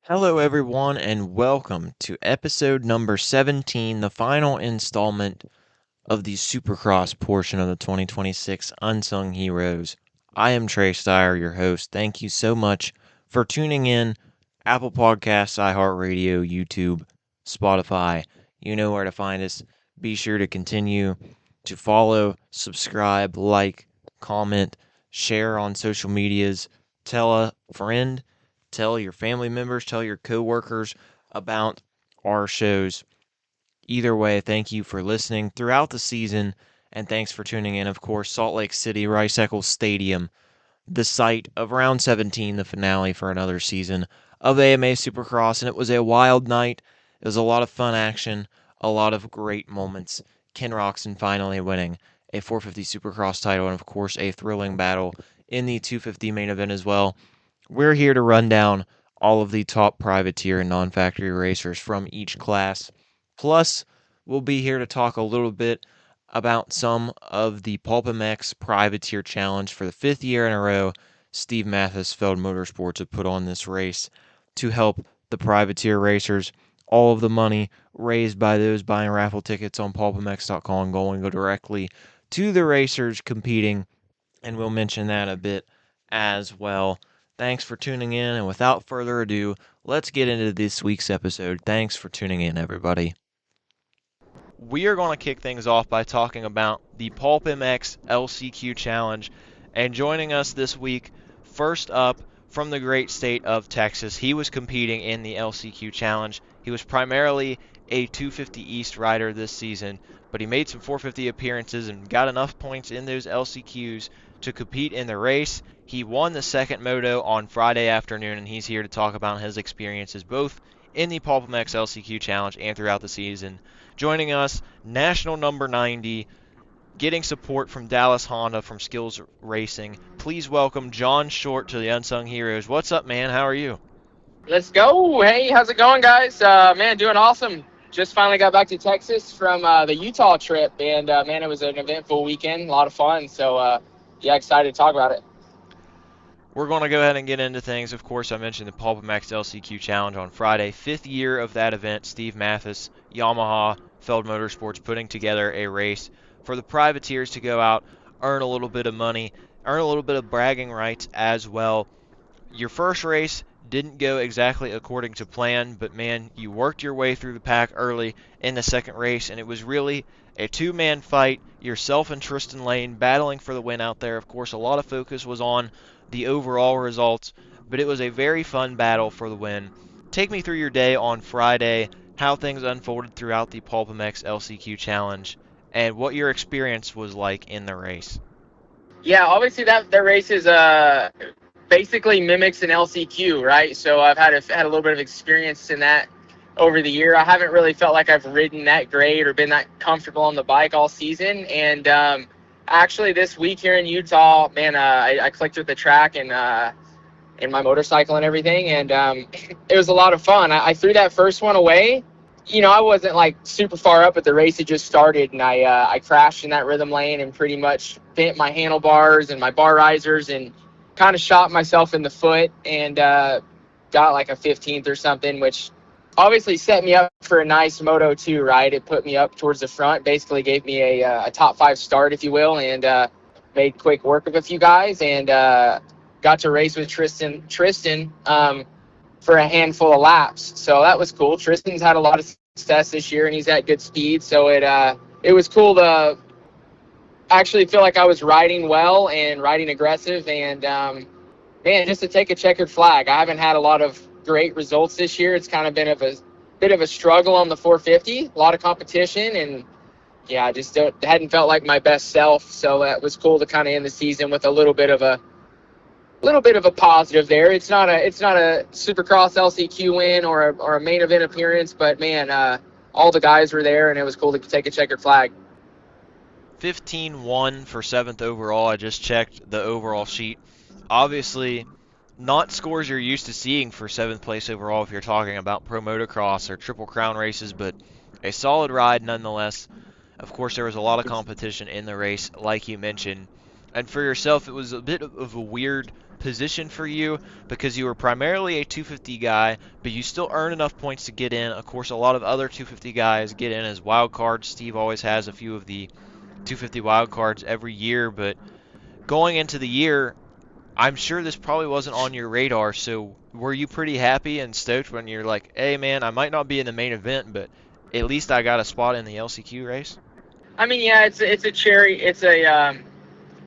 Hello, everyone, and welcome to episode number 17, the final installment of the Supercross portion of the 2026 Unsung Heroes. I am Trey Stire, your host. Thank you so much for tuning in. Apple Podcasts, iHeart Radio, YouTube, Spotify. You know where to find us. Be sure to continue to follow, subscribe, like, comment, share on social medias. Tell a friend, tell your family members, tell your coworkers about our shows. Either way, thank you for listening throughout the season, and thanks for tuning in. Of course, Salt Lake City, Rice-Eccles Stadium, the site of round 17, the finale for another season of AMA Supercross, and it was a wild night. It was a lot of fun action, a lot of great moments. Ken Roxon finally winning a 450 Supercross title, and of course, a thrilling battle in the 250 main event as well. We're here to run down all of the top privateer and non-factory racers from each class. Plus, we'll be here to talk a little bit about some of the PulpMX Privateer Challenge for the fifth year in a row. Steve Mathis, Feld Motorsports, have put on this race to help the privateer racers. All of the money raised by those buying raffle tickets on pulpmx.com going go directly to the racers competing, and we'll mention that a bit as well. Thanks for tuning in, and without further ado, let's get into this week's episode. Thanks for tuning in, everybody. We are going to kick things off by talking about the PulpMX LCQ Challenge. And joining us this week, first up from the great state of Texas, he was competing in the LCQ Challenge. He was primarily a 250 East rider this season, but he made some 450 appearances and got enough points in those LCQs to compete in the race. He won the second moto on Friday afternoon, and he's here to talk about his experiences both in the PulpMX LCQ Challenge and throughout the season. Joining us, national number 90, getting support from Dallas Honda from Skills Racing. Please welcome John Short to the Unsung Heroes. What's up, man? How are you? Let's go. Hey, how's it going, guys? Man, doing awesome. Just finally got back to Texas from the Utah trip, and man, it was an eventful weekend, a lot of fun. So, yeah, excited to talk about it. We're going to go ahead and get into things. Of course, I mentioned the PulpMX LCQ Challenge on Friday. Fifth year of that event. Steve Mathis, Yamaha, Feld Motorsports putting together a race for the privateers to go out, earn a little bit of money, earn a little bit of bragging rights as well. Your first race didn't go exactly according to plan, but man, you worked your way through the pack early in the second race, and it was really a two-man fight, yourself and Tristan Lane battling for the win out there. Of course, a lot of focus was on the overall results, but it was a very fun battle for the win. Take me through your day on Friday, how things unfolded throughout the PulpMX LCQ Challenge, and what your experience was like in the race. Yeah, obviously that race is basically mimics an LCQ, right? So I've had a little bit of experience in that over the year. I haven't really felt like I've ridden that great or been that comfortable on the bike all season. And actually this week here in Utah, man, I clicked with the track and my motorcycle and everything, and it was a lot of fun. I threw that first one away. You know, I wasn't like super far up, but the race had just started, and I crashed in that rhythm lane and pretty much bent my handlebars and my bar risers and kind of shot myself in the foot and got like a 15th or something, which obviously set me up for a nice Moto 2, right? It put me up towards the front, basically gave me a top 5 start, if you will, and made quick work of a few guys, and got to race with Tristan for a handful of laps. So that was cool. Tristan's had a lot of success this year, and he's at good speed. So it was cool to actually feel like I was riding well and riding aggressive. And, man, just to take a checkered flag. I haven't had a lot of great results this year. It's kind of been a bit of a struggle on the 450, a lot of competition. And, yeah, I just hadn't felt like my best self. So that was cool to kind of end the season with a little bit of a positive there. It's not a Supercross LCQ win or a main event appearance, but man, all the guys were there, and it was cool to take a checkered flag. 15-1 for 7th overall. I just checked the overall sheet. Obviously, not scores you're used to seeing for 7th place overall if you're talking about pro motocross or Triple Crown races, but a solid ride nonetheless. Of course, there was a lot of competition in the race, like you mentioned. And for yourself, it was a bit of a weird position for you because you were primarily a 250 guy, but you still earn enough points to get in. Of course, a lot of other 250 guys get in as wild cards. Steve always has a few of the 250 wild cards every year, but going into the year, I'm sure this probably wasn't on your radar. So were you pretty happy and stoked when you're like, hey man, I might not be in the main event, but at least I got a spot in the LCQ race? I mean, yeah, it's a cherry. It's a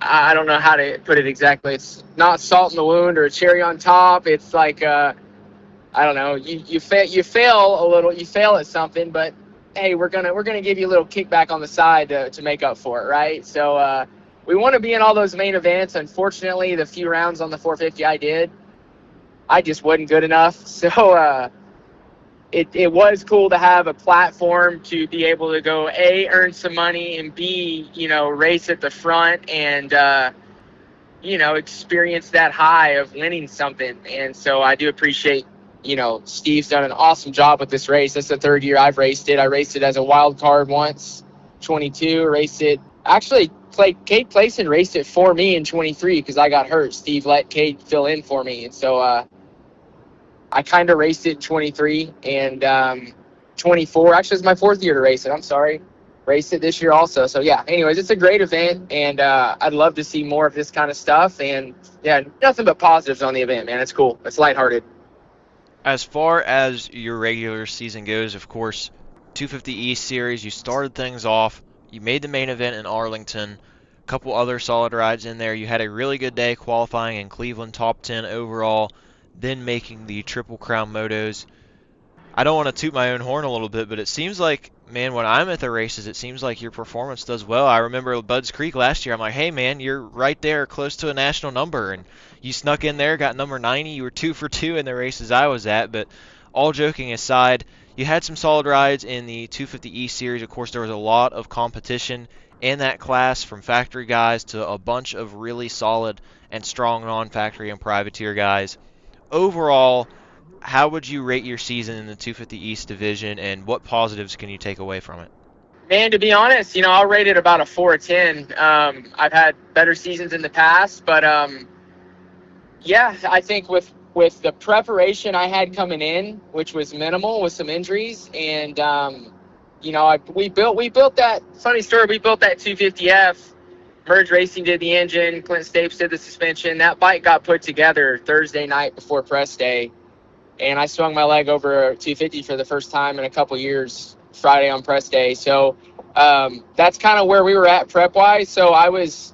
I don't know how to put it exactly. It's not salt in the wound or a cherry on top. It's like I don't know. You fail a little. You fail at something, but hey, we're gonna give you a little kickback on the side to make up for it, right? So we want to be in all those main events. Unfortunately, the few rounds on the 450 I just wasn't good enough. So it was cool to have a platform to be able to go A, earn some money, and B, race at the front and experience that high of winning something. And so I do appreciate, Steve's done an awesome job with this race. That's the third year I've raced it. I raced it as a wild card once, 22, raced it. Actually, Cade Playson raced it for me in 23 because I got hurt. Steve let Cade fill in for me. And so I kind of raced it in 23 and 24. Actually, it's my fourth year to race it. I'm sorry. Raced it this year also. So, yeah, anyways, it's a great event, and I'd love to see more of this kind of stuff. And, yeah, nothing but positives on the event, man. It's cool. It's lighthearted. As far as your regular season goes, of course, 250 East Series, you started things off. You made the main event in Arlington. A couple other solid rides in there. You had a really good day qualifying in Cleveland, top 10 overall, then making the Triple Crown Motos. I don't want to toot my own horn a little bit, but it seems like, man, when I'm at the races, it seems like your performance does well. I remember Budds Creek last year. I'm like, hey, man, you're right there close to a national number, and you snuck in there, got number 90. You were 2 for 2 in the races I was at, but all joking aside, you had some solid rides in the 250 East Series. Of course, there was a lot of competition in that class from factory guys to a bunch of really solid and strong non-factory and privateer guys. Overall, how would you rate your season in the 250 East division, and what positives can you take away from it? Man, to be honest, I'll rate it about a 4 or 10. I've had better seasons in the past, but yeah, I think with the preparation I had coming in, which was minimal with some injuries, and we built that funny story. We built that 250F. Merge Racing did the engine. Clint Stapes did the suspension. That bike got put together Thursday night before press day, and I swung my leg over 250 for the first time in a couple years Friday on press day. So that's kind of where we were at prep wise. So I was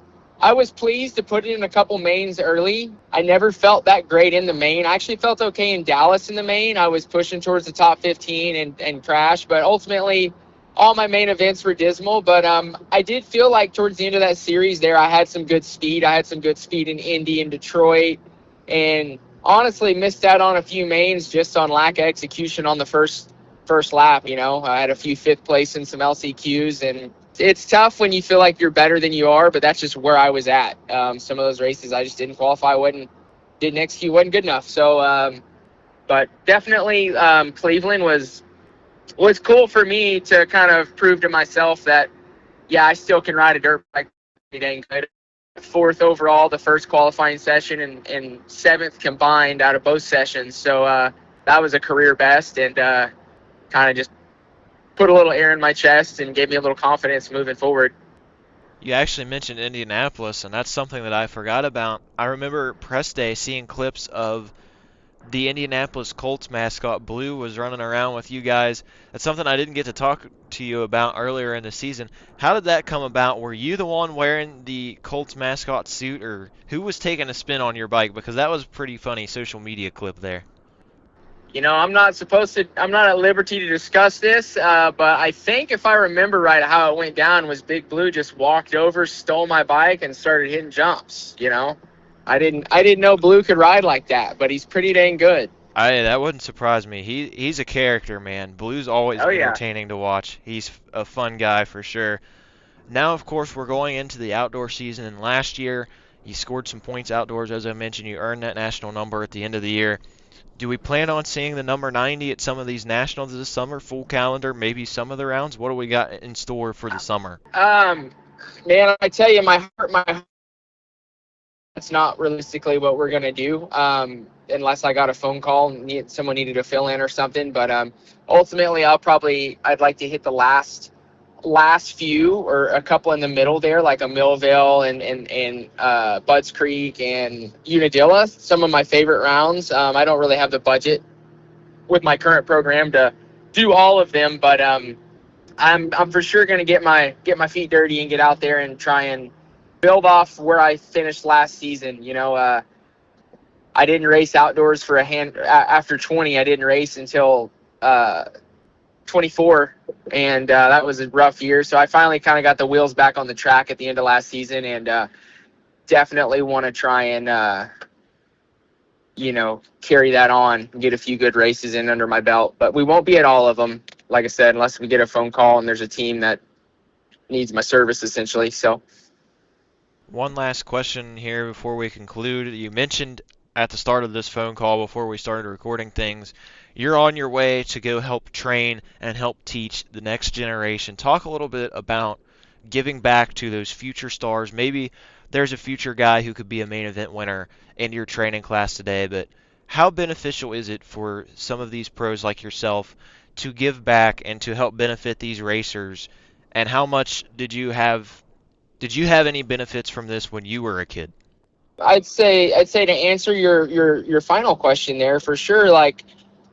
pleased to put it in a couple mains early. I never felt that great in the main. I actually felt okay in Dallas in the main. I was pushing towards the top 15 and crashed, but ultimately all my main events were dismal. But I did feel like towards the end of that series there, I had some good speed. I had some good speed in Indy and Detroit, and honestly missed out on a few mains just on lack of execution on the first lap. I had a few fifth place in some LCQs, and it's tough when you feel like you're better than you are, but that's just where I was at. Some of those races I just didn't qualify, didn't execute, wasn't good enough. So, but definitely Cleveland was cool for me to kind of prove to myself that, yeah, I still can ride a dirt bike pretty dang good. Fourth overall the first qualifying session and seventh combined out of both sessions. So that was a career best, and kind of just put a little air in my chest and gave me a little confidence moving forward. You actually mentioned Indianapolis, and that's something that I forgot about. I remember press day seeing clips of the Indianapolis Colts mascot Blue was running around with you guys. That's something I didn't get to talk to you about earlier in the season. How did that come about? Were you the one wearing the Colts mascot suit, or who was taking a spin on your bike? Because that was a pretty funny social media clip there. I'm not at liberty to discuss this, but I think if I remember right, how it went down was Big Blue just walked over, stole my bike, and started hitting jumps. I didn't know Blue could ride like that, but he's pretty dang good. That wouldn't surprise me. He's a character, man. Blue's always entertaining to watch. He's a fun guy for sure. Now, of course, we're going into the outdoor season, and last year you scored some points outdoors. As I mentioned, you earned that national number at the end of the year. Do we plan on seeing the number 90 at some of these nationals this summer? Full calendar, maybe some of the rounds? What do we got in store for the summer? Man, I tell you, my heart that's not realistically what we're gonna do, unless I got a phone call and someone needed to fill in or something. But ultimately, I'd like to hit the last few or a couple in the middle there, like a Millville and Budds Creek and Unadilla. Some of my favorite rounds. I don't really have the budget with my current program to do all of them, but I'm for sure going to get my feet dirty and get out there and try and build off where I finished last season. I didn't race outdoors for after 20. I didn't race until 24, and that was a rough year. So I finally kind of got the wheels back on the track at the end of last season, and definitely want to try and carry that on and get a few good races in under my belt. But we won't be at all of them, like I said, unless we get a phone call and there's a team that needs my service, essentially. So one last question here before we conclude. You mentioned at the start of this phone call, before we started recording things, you're on your way to go help train and help teach the next generation. Talk a little bit about giving back to those future stars. Maybe there's a future guy who could be a main event winner in your training class today, but how beneficial is it for some of these pros like yourself to give back and to help benefit these racers? And how much did you have any benefits from this when you were a kid? I'd say to answer your final question there, for sure, like,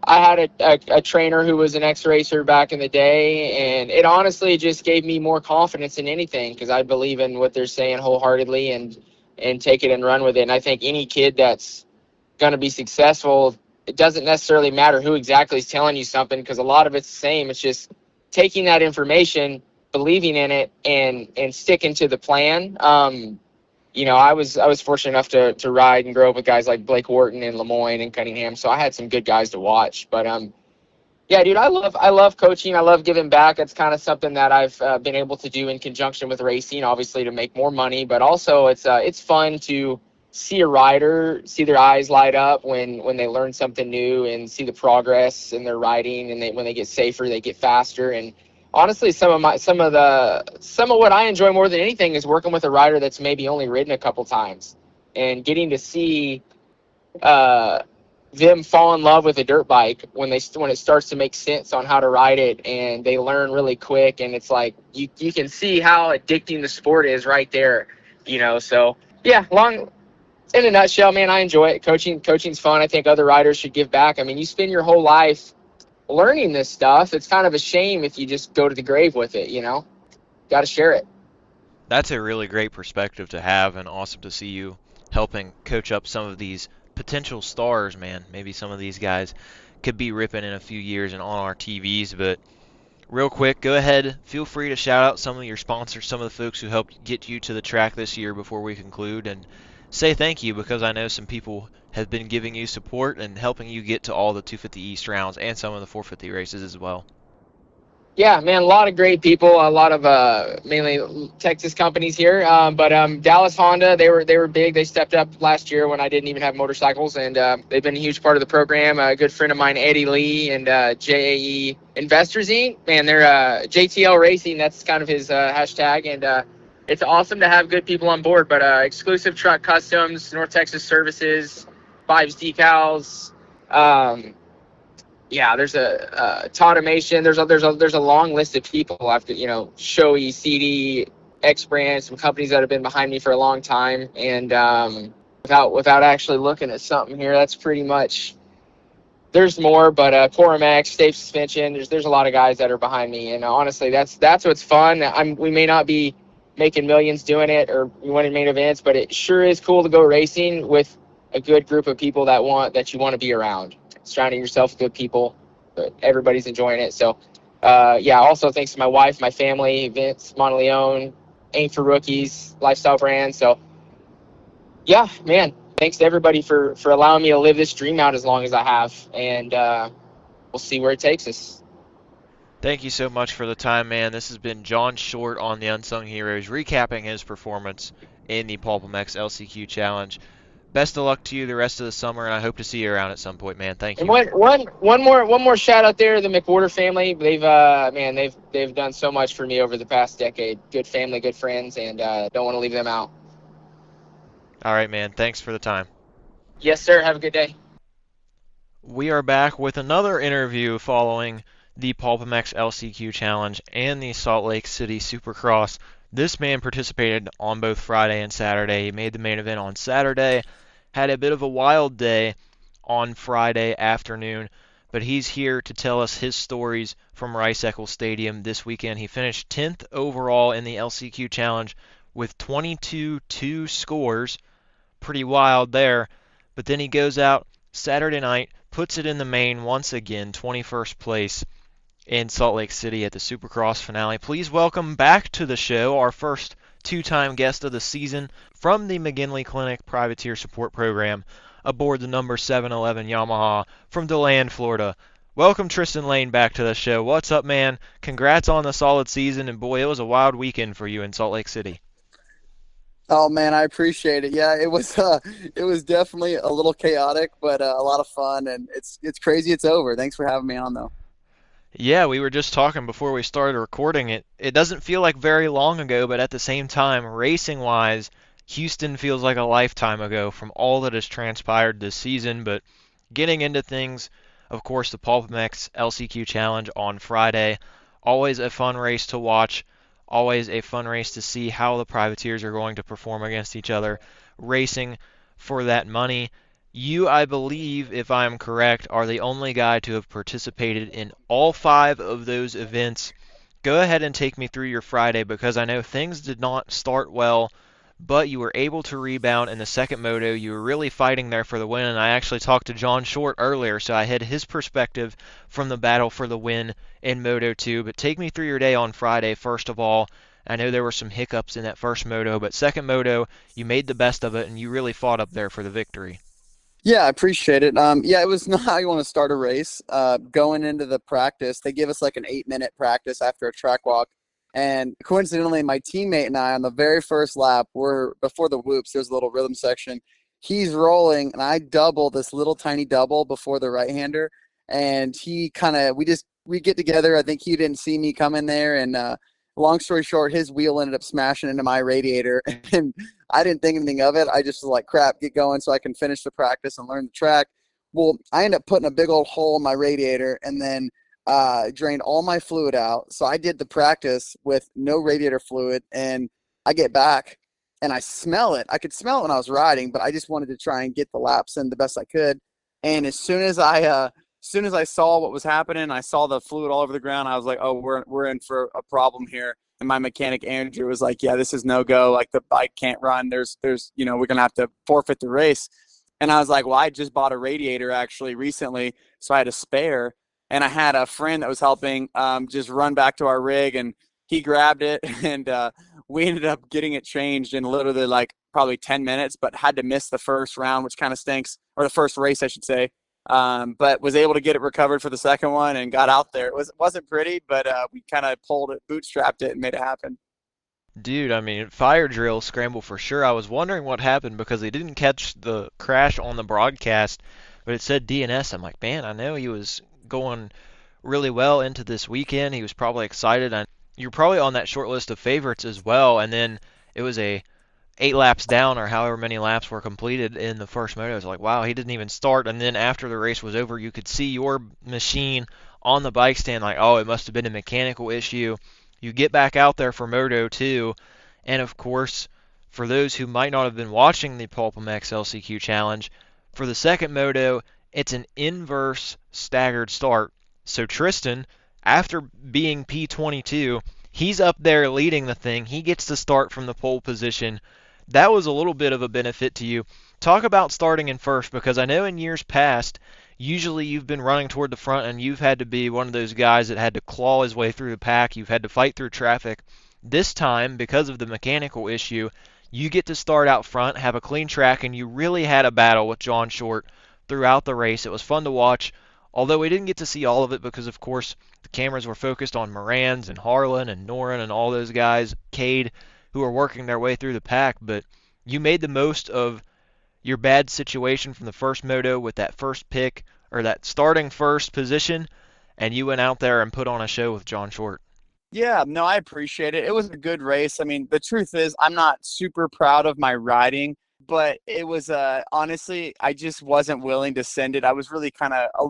I had a trainer who was an ex-racer back in the day, and it honestly just gave me more confidence in anything because I believe in what they're saying wholeheartedly and take it and run with it. And I think any kid that's going to be successful, it doesn't necessarily matter who exactly is telling you something, because a lot of it's the same. It's just taking that information, believing in it, and sticking to the plan. I was fortunate enough to ride and grow up with guys like Blake Wharton and Lemoyne and Cunningham, so I had some good guys to watch. But yeah, dude, I love coaching. I love giving back. It's kind of something that I've been able to do in conjunction with racing, obviously to make more money, but also it's fun to see a rider, see their eyes light up when they learn something new, and see the progress in their riding, and when they get safer, they get faster. And honestly, some of what I enjoy more than anything is working with a rider that's maybe only ridden a couple times and getting to see them fall in love with a dirt bike when it starts to make sense on how to ride it, and they learn really quick. And it's like you can see how addicting the sport is right there. So yeah, in a nutshell, man, I enjoy it. Coaching's fun. I think other riders should give back. I mean, you spend your whole life learning this stuff. It's kind of a shame if you just go to the grave with it. Got to share it. That's a really great perspective to have, and awesome to see you helping coach up some of these potential stars, man. Maybe some of these guys could be ripping in a few years and on our TVs. But real quick, go ahead, feel free to shout out some of your sponsors, some of the folks who helped get you to the track this year before we conclude, and say thank you, because I know some people have been giving you support and helping you get to all the 250 East rounds and some of the 450 races as well. Yeah, man, a lot of great people, a lot of mainly Texas companies here. But Dallas Honda, they were big. They stepped up last year when I didn't even have motorcycles, and they've been a huge part of the program. A good friend of mine, Eddie Lee, and JAE Investors Inc. Man, they're JTL Racing. That's kind of his hashtag, and it's awesome to have good people on board. But Exclusive Truck Customs, North Texas Services, Vibes Decals. Yeah, there's a Tautomation. There's a long list of people after Shoei, CD, X Brand, some companies that have been behind me for a long time. And without actually looking at something here, that's pretty much. There's more, but PulpMX, Stave Suspension. There's a lot of guys that are behind me, and honestly, that's what's fun. We may not be making millions doing it or winning main events, but it sure is cool to go racing with a good group of people that you want to be around. Surrounding yourself with good people, but everybody's enjoying it. So, yeah, also thanks to my wife, my family, Vince Monteleone, Aim for Rookies, Lifestyle Brand. So, yeah, man, thanks to everybody for allowing me to live this dream out as long as I have, and we'll see where it takes us. Thank you so much for the time, man. This has been John Short on the Unsung Heroes, recapping his performance in the PulpMX LCQ Challenge. Best of luck to you the rest of the summer, and I hope to see you around at some point, man. Thank you. And one more shout out there to the McWhorter family. They've done so much for me over the past decade. Good family, good friends, and don't want to leave them out. All right, man. Thanks for the time. Yes, sir. Have a good day. We are back with another interview following the PulpMX LCQ Challenge and the Salt Lake City Supercross. This man participated on both Friday and Saturday. He made the main event on Saturday, had a bit of a wild day on Friday afternoon, but he's here to tell us his stories from Rice-Eccles Stadium this weekend. He finished 10th overall in the LCQ Challenge with 22-2 scores. Pretty wild there. But then he goes out Saturday night, puts it in the main once again, 21st place in Salt Lake City at the Supercross finale. Please welcome back to the show our first two-time guest of the season from the McGinley Clinic Privateer Support Program aboard the number 711 Yamaha from DeLand, Florida. Welcome Tristan Lane back to the show. What's up, man? Congrats on the solid season, and boy, it was a wild weekend for you in Salt Lake City. Oh man, I appreciate it. Yeah, it was definitely a little chaotic, but a lot of fun, and it's crazy it's over. Thanks for having me on though. Yeah, we were just talking before we started recording it. It doesn't feel like very long ago, but at the same time, racing wise, Houston feels like a lifetime ago from all that has transpired this season. But getting into things, of course, the PulpMX LCQ Challenge on Friday, always a fun race to watch, always a fun race to see how the privateers are going to perform against each other, racing for that money. You, I believe, if I am correct, are the only guy to have participated in all five of those events. Go ahead and take me through your Friday because I know things did not start well, but you were able to rebound in the second moto. You were really fighting there for the win, and I actually talked to John Short earlier, so I had his perspective from the battle for the win in Moto 2. But take me through your day on Friday, first of all. I know there were some hiccups in that first moto, but second moto, you made the best of it, and you really fought up there for the victory. Yeah, I appreciate it. Yeah, it was not how you want to start a race. Going into the practice, they give us like an 8-minute practice after a track walk. And coincidentally, my teammate and I on the very first lap were before the whoops, there's a little rhythm section. He's rolling and I double this little tiny double before the right hander. And he kind of, we get together. I think he didn't see me come in there. And long story short, his wheel ended up smashing into my radiator. And I didn't think anything of it. I just was like, crap, get going so I can finish the practice and learn the track. Well, I ended up putting a big old hole in my radiator and then drained all my fluid out. So I did the practice with no radiator fluid, and I get back and I smell it. I could smell it when I was riding, but I just wanted to try and get the laps in the best I could. And as soon as I saw what was happening, I saw the fluid all over the ground. I was like, oh, we're in for a problem here. And my mechanic Andrew was like, yeah, this is no go. Like the bike can't run. There's we're gonna have to forfeit the race. And I was like, well, I just bought a radiator actually recently, so I had a spare. And I had a friend that was helping just run back to our rig, and he grabbed it, and we ended up getting it changed in literally like probably 10 minutes, but had to miss the first round, which kind of stinks, or the first race, I should say. But was able to get it recovered for the second one and got out there. Wasn't pretty, but we kind of pulled it, bootstrapped it, and made it happen. Dude, I mean, fire drill scramble for sure. I was wondering what happened because they didn't catch the crash on the broadcast, but it said DNS. I'm like, man, I know he was going really well into this weekend. He was probably excited. And you're probably on that short list of favorites as well. And then it was a 8 laps down or however many laps were completed in the first moto. I was like, wow, he didn't even start. And then after the race was over, you could see your machine on the bike stand like, oh, it must have been a mechanical issue. You get back out there for Moto 2, and of course, for those who might not have been watching the PulpMX LCQ Challenge, for the second Moto, it's an inverse staggered start. So Tristan, after being P22, he's up there leading the thing. He gets to start from the pole position. That was a little bit of a benefit to you. Talk about starting in first, because I know in years past, usually you've been running toward the front and you've had to be one of those guys that had to claw his way through the pack. You've had to fight through traffic. This time, because of the mechanical issue, you get to start out front, have a clean track, and you really had a battle with John Short throughout the race. It was fun to watch, although we didn't get to see all of it because, of course, the cameras were focused on Morans and Harlan and Noren and all those guys, Cade, who are working their way through the pack. But you made the most of your bad situation from the first moto with that first pick or that starting first position, and you went out there and put on a show with John Short. Yeah, no, I appreciate it. It was a good race. I mean, the truth is, I'm not super proud of my riding. but it was honestly, I just wasn't willing to send it. I was really kind of a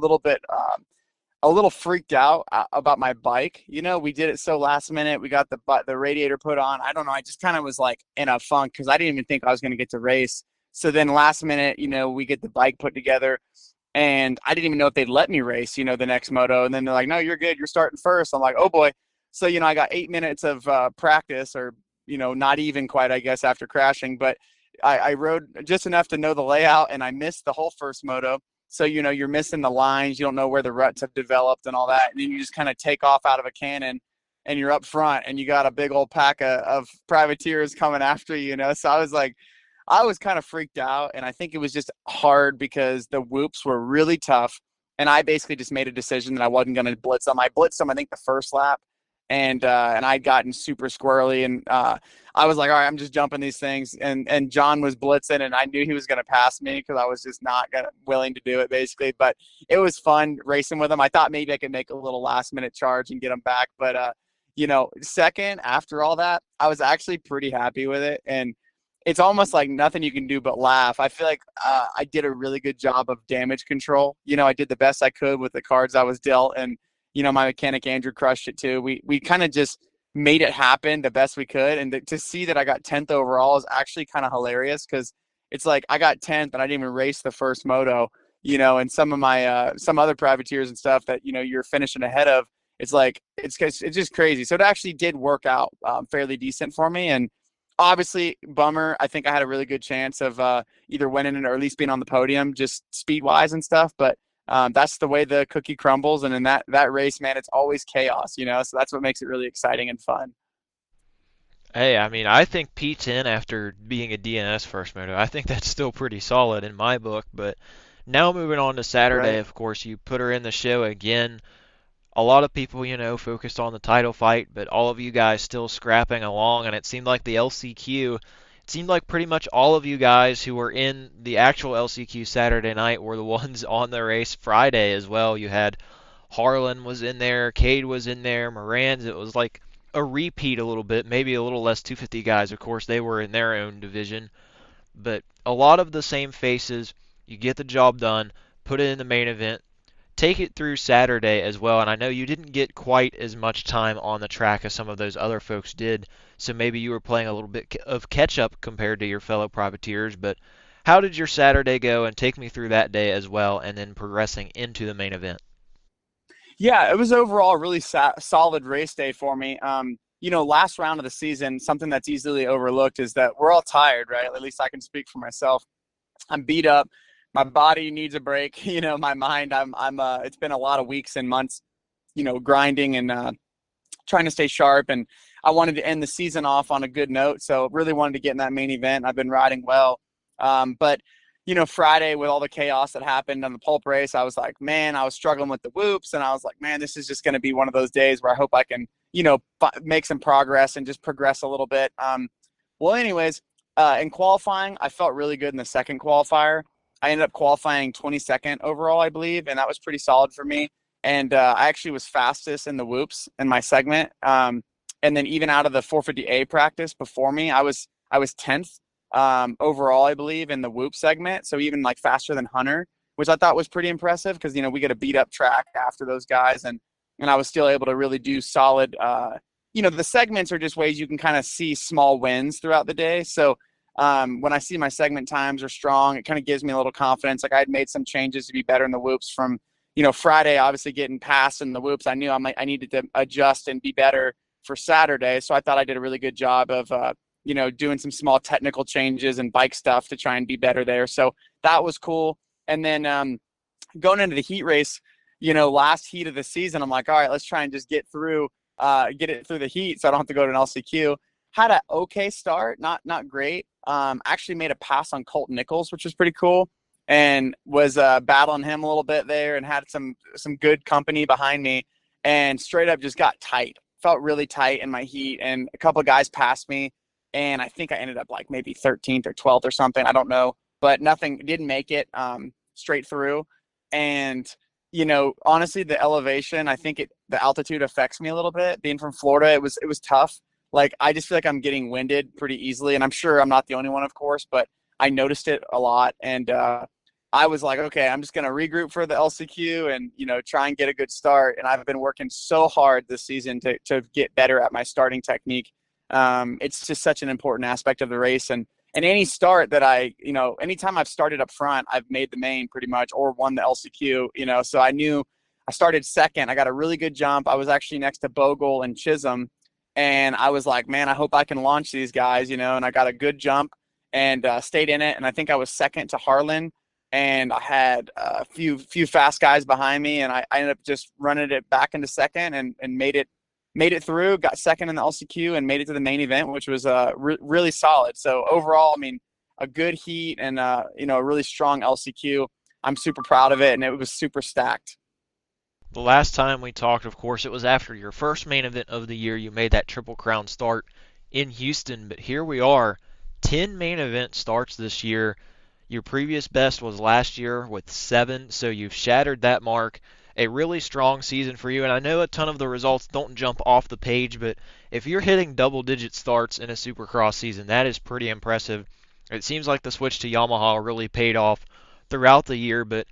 little freaked out about my bike. You know, we did it so last minute. We got the radiator put on. I don't know. I just kind of was like in a funk because I didn't even think I was going to get to race. So then last minute, you know, we get the bike put together, and I didn't even know if they'd let me race, you know, the next moto. And then they're like, no, you're good. You're starting first. I'm like, oh boy. So, you know, I got 8 minutes of practice, or, you know, not even quite, I guess, after crashing. But I rode just enough to know the layout, and I missed the whole first moto. So, you know, you're missing the lines. You don't know where the ruts have developed and all that. And then you just kind of take off out of a cannon, and you're up front, and you got a big old pack of privateers coming after you, you know? So I was like, I was kind of freaked out, and I think it was just hard because the whoops were really tough, and I basically just made a decision that I wasn't going to blitz them. I blitzed them, I think, the first lap, and I'd gotten super squirrely, and I was like, all right, I'm just jumping these things, and John was blitzing, and I knew he was going to pass me because I was just not willing to do it, basically. But it was fun racing with him. I thought maybe I could make a little last-minute charge and get him back, but you know, second after all that, I was actually pretty happy with it, and it's almost like nothing you can do but laugh. I feel like I did a really good job of damage control. You know, I did the best I could with the cards I was dealt, and you know, my mechanic Andrew crushed it too. We kind of just made it happen the best we could, and to see that I got 10th overall is actually kind of hilarious because it's like I got 10th and I didn't even race the first moto. You know, and some of my some other privateers and stuff that, you know, you're finishing ahead of. It's like it's just crazy. So it actually did work out fairly decent for me, and obviously, bummer. I think I had a really good chance of either winning it or at least being on the podium, just speed-wise and stuff. But that's the way the cookie crumbles. And in that race, man, it's always chaos, you know? So that's what makes it really exciting and fun. Hey, I mean, I think P10 after being a DNS first moto, I think that's still pretty solid in my book. But now moving on to Saturday, Right. of course, you put her in the show again. A lot of people, you know, focused on the title fight, but all of you guys still scrapping along, and it seemed like the LCQ, it seemed like pretty much all of you guys who were in the actual LCQ Saturday night were the ones on the race Friday as well. You had Harlan was in there, Cade was in there, Moran's. It was like a repeat a little bit, maybe a little less 250 guys. Of course, they were in their own division, but a lot of the same faces. You get the job done, put it in the main event, take it through Saturday as well. And I know you didn't get quite as much time on the track as some of those other folks did, so maybe you were playing a little bit of catch up compared to your fellow privateers. But how did your Saturday go? And take me through that day as well, and then progressing into the main event. Yeah, it was overall a really solid race day for me. You know, last round of the season, something that's easily overlooked is that we're all tired, right? At least I can speak for myself. I'm beat up. My body needs a break. You know, my mind, it's been a lot of weeks and months, you know, grinding and trying to stay sharp. And I wanted to end the season off on a good note. So really wanted to get in that main event. I've been riding well. But, you know, Friday with all the chaos that happened on the pulp race, I was like, man, I was struggling with the whoops. And I was like, man, this is just going to be one of those days where I hope I can, you know, make some progress and just progress a little bit. Well, anyways, in qualifying, I felt really good in the second qualifier. I ended up qualifying 22nd overall, I believe, and that was pretty solid for me. And I actually was fastest in the whoops in my segment. And then even out of the 450A practice before me, I was 10th overall, I believe, in the whoop segment. So even like faster than Hunter, which I thought was pretty impressive because, you know, we get a beat up track after those guys, and I was still able to really do solid. You know, the segments are just ways you can kind of see small wins throughout the day. So when I see my segment times are strong, it kind of gives me a little confidence. Like I had made some changes to be better in the whoops from, you know, Friday, obviously getting past in the whoops. I knew I needed to adjust and be better for Saturday. So I thought I did a really good job of, you know, doing some small technical changes and bike stuff to try and be better there. So that was cool. And then going into the heat race, you know, last heat of the season, I'm like, all right, let's try and just get it through the heat so I don't have to go to an LCQ. Had an okay start, not great. Actually made a pass on Colt Nichols, which was pretty cool, and was battling him a little bit there and had some good company behind me, and straight up just got tight. Felt really tight in my heat, and a couple of guys passed me, and I think I ended up like maybe 13th or 12th or something. I don't know, but didn't make it straight through. And you know, honestly, the elevation, I think the altitude affects me a little bit. Being from Florida, it was tough. Like I just feel like I'm getting winded pretty easily, and I'm sure I'm not the only one, of course, but I noticed it a lot, and I was like, okay, I'm just gonna regroup for the LCQ and try and get a good start. And I've been working so hard this season to get better at my starting technique. It's just such an important aspect of the race, and any start that anytime I've started up front, I've made the main pretty much or won the LCQ. So I knew I started second. I got a really good jump. I was actually next to Bogle and Chisholm, and I was like, man, I hope I can launch these guys. And I got a good jump and stayed in it. And I think I was second to Harlan, and I had a few fast guys behind me, and I ended up just running it back into second and made it through, got second in the LCQ, and made it to the main event, which was really solid. So overall, I mean, a good heat and a really strong LCQ. I'm super proud of it, and it was super stacked. The last time we talked, of course, it was after your first main event of the year. You made that Triple Crown start in Houston, but here we are, 10 main event starts this year. Your previous best was last year with 7, so you've shattered that mark. A really strong season for you, and I know a ton of the results don't jump off the page, but if you're hitting double-digit starts in a Supercross season, that is pretty impressive. It seems like the switch to Yamaha really paid off throughout the year, but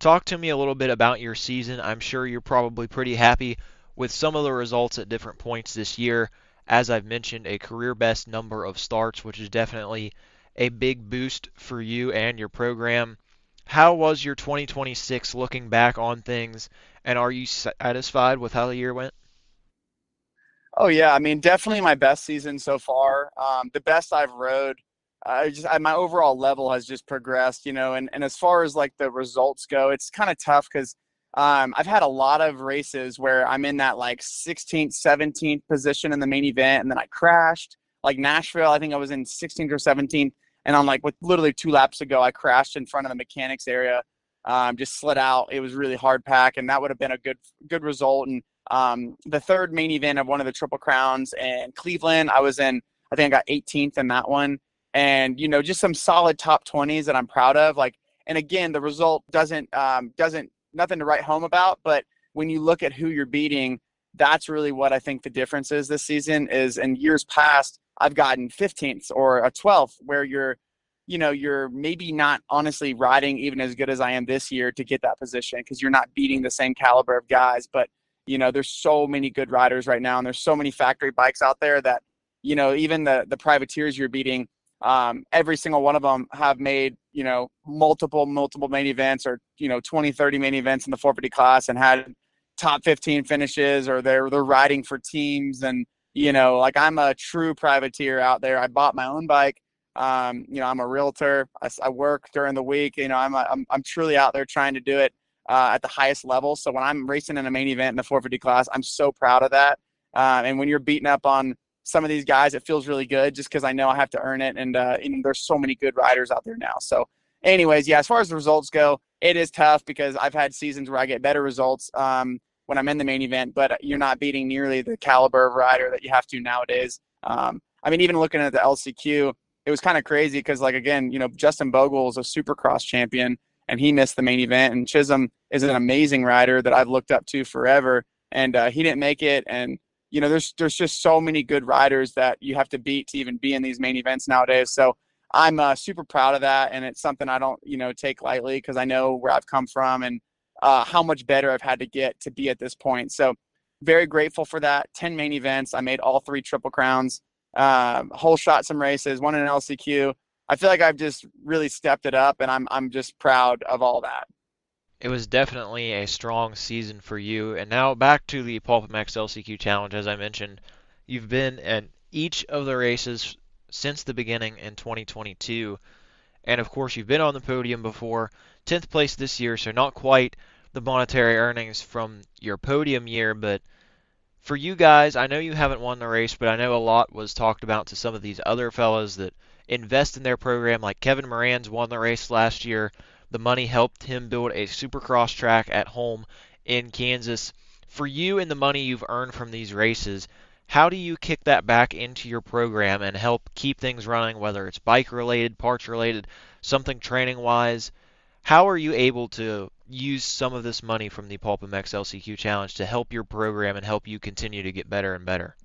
talk to me a little bit about your season. I'm sure you're probably pretty happy with some of the results at different points this year. As I've mentioned, a career best number of starts, which is definitely a big boost for you and your program. How was your 2026 looking back on things, and are you satisfied with how the year went? Oh yeah, I mean, definitely my best season so far. The best I've rode. My overall level has just progressed, and as far as like the results go, it's kind of tough because I've had a lot of races where I'm in that like 16th, 17th position in the main event, and then I crashed. Like Nashville, I think I was in 16th or 17th, and on like with literally 2 laps ago, I crashed in front of the mechanics area, just slid out. It was really hard pack, and that would have been a good result. And the third main event of one of the Triple Crowns in Cleveland, I think I got 18th in that one, and just some solid top 20s that I'm proud of. Like, and again, the result doesn't nothing to write home about, but when you look at who you're beating, that's really what I think the difference is this season. Is in years past, I've gotten 15th or a 12th where you're maybe not honestly riding even as good as I am this year to get that position because you're not beating the same caliber of guys. But there's so many good riders right now, and there's so many factory bikes out there that even the privateers you're beating, every single one of them have made multiple main events or 20, 30 main events in the 450 class and had top 15 finishes, or they're riding for teams. And like, I'm a true privateer out there. I bought my own bike. I'm a realtor. I work during the week. I'm truly out there trying to do it at the highest level. So when I'm racing in a main event in the 450 class, I'm so proud of that. And when you're beating up on some of these guys, it feels really good just because I know I have to earn it. And there's so many good riders out there now. So anyways, yeah, as far as the results go, it is tough because I've had seasons where I get better results when I'm in the main event, but you're not beating nearly the caliber of rider that you have to nowadays. I mean, even looking at the LCQ, it was kind of crazy because, like, again, Justin Bogle is a Supercross champion, and he missed the main event. And Chisholm is an amazing rider that I've looked up to forever, and he didn't make it. And there's just so many good riders that you have to beat to even be in these main events nowadays. So I'm super proud of that, and it's something I don't take lightly because I know where I've come from and how much better I've had to get to be at this point. So very grateful for that. 10 main events. I made all 3 Triple Crowns. Whole shot some races, won an LCQ. I feel like I've just really stepped it up, and I'm just proud of all that. It was definitely a strong season for you. And now back to the PulpMX LCQ Challenge. As I mentioned, you've been in each of the races since the beginning in 2022. And of course, you've been on the podium before. 10th place this year, so not quite the monetary earnings from your podium year, but for you guys, I know you haven't won the race, but I know a lot was talked about to some of these other fellas that invest in their program, like Kevin Moran's won the race last year. The money helped him build a supercross track at home in Kansas. For you and the money you've earned from these races, how do you kick that back into your program and help keep things running, whether it's bike related, parts related, something training wise? How are you able to use some of this money from the PulpMX LCQ Challenge to help your program and help you continue to get better and better?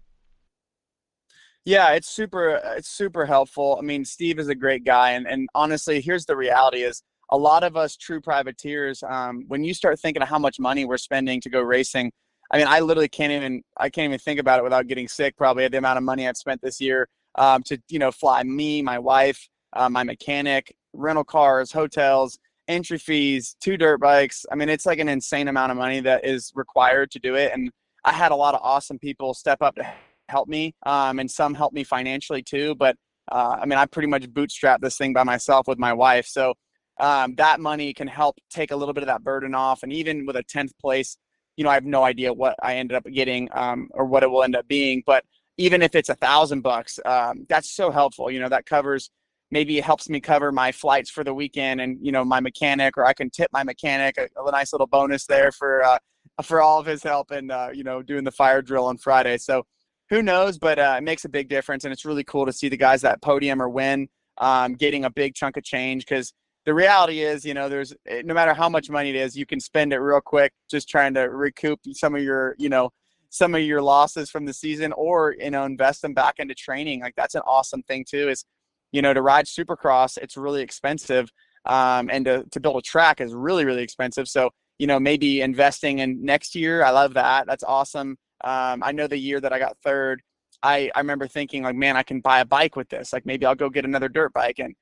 Yeah, it's super helpful. I mean, Steve is a great guy, and honestly, here's the reality: is a lot of us true privateers, when you start thinking of how much money we're spending to go racing, I mean, I can't even think about it without getting sick. Probably at the amount of money I've spent this year, to fly me, my wife, my mechanic, rental cars, hotels, entry fees, two dirt bikes. I mean, it's like an insane amount of money that is required to do it, and I had a lot of awesome people step up to help me, and some help me financially too. But I mean, I pretty much bootstrapped this thing by myself with my wife. So that money can help take a little bit of that burden off. And even with a 10th place, I have no idea what I ended up getting, or what it will end up being. But even if it's $1,000, that's so helpful. That covers, maybe it helps me cover my flights for the weekend, and my mechanic, or I can tip my mechanic a nice little bonus there for all of his help, and doing the fire drill on Friday. So who knows, but it makes a big difference, and it's really cool to see the guys that podium or win, getting a big chunk of change. Because the reality is, there's, no matter how much money it is, you can spend it real quick just trying to recoup some of your losses from the season, or invest them back into training. Like, that's an awesome thing too. Is to ride Supercross, it's really expensive, and to build a track is really, really expensive. So maybe investing in next year, I love that. That's awesome. I know the year that I got third, I remember thinking, like, man, I can buy a bike with this. Like, maybe I'll go get another dirt bike. And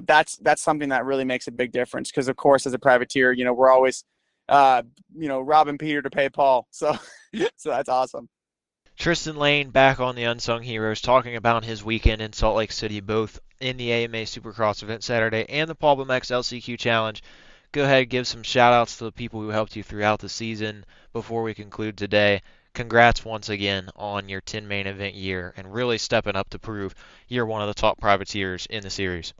that's something that really makes a big difference. Because, of course, as a privateer, we're always, robbing Peter to pay Paul. So, so that's awesome. Tristan Lane back on the Unsung Heroes, talking about his weekend in Salt Lake City, both in the AMA Supercross event Saturday and the PulpMX LCQ Challenge. Go ahead, give some shout outs to the people who helped you throughout the season before we conclude today. Congrats once again on your 10 main event year, and really stepping up to prove you're one of the top privateers in the series.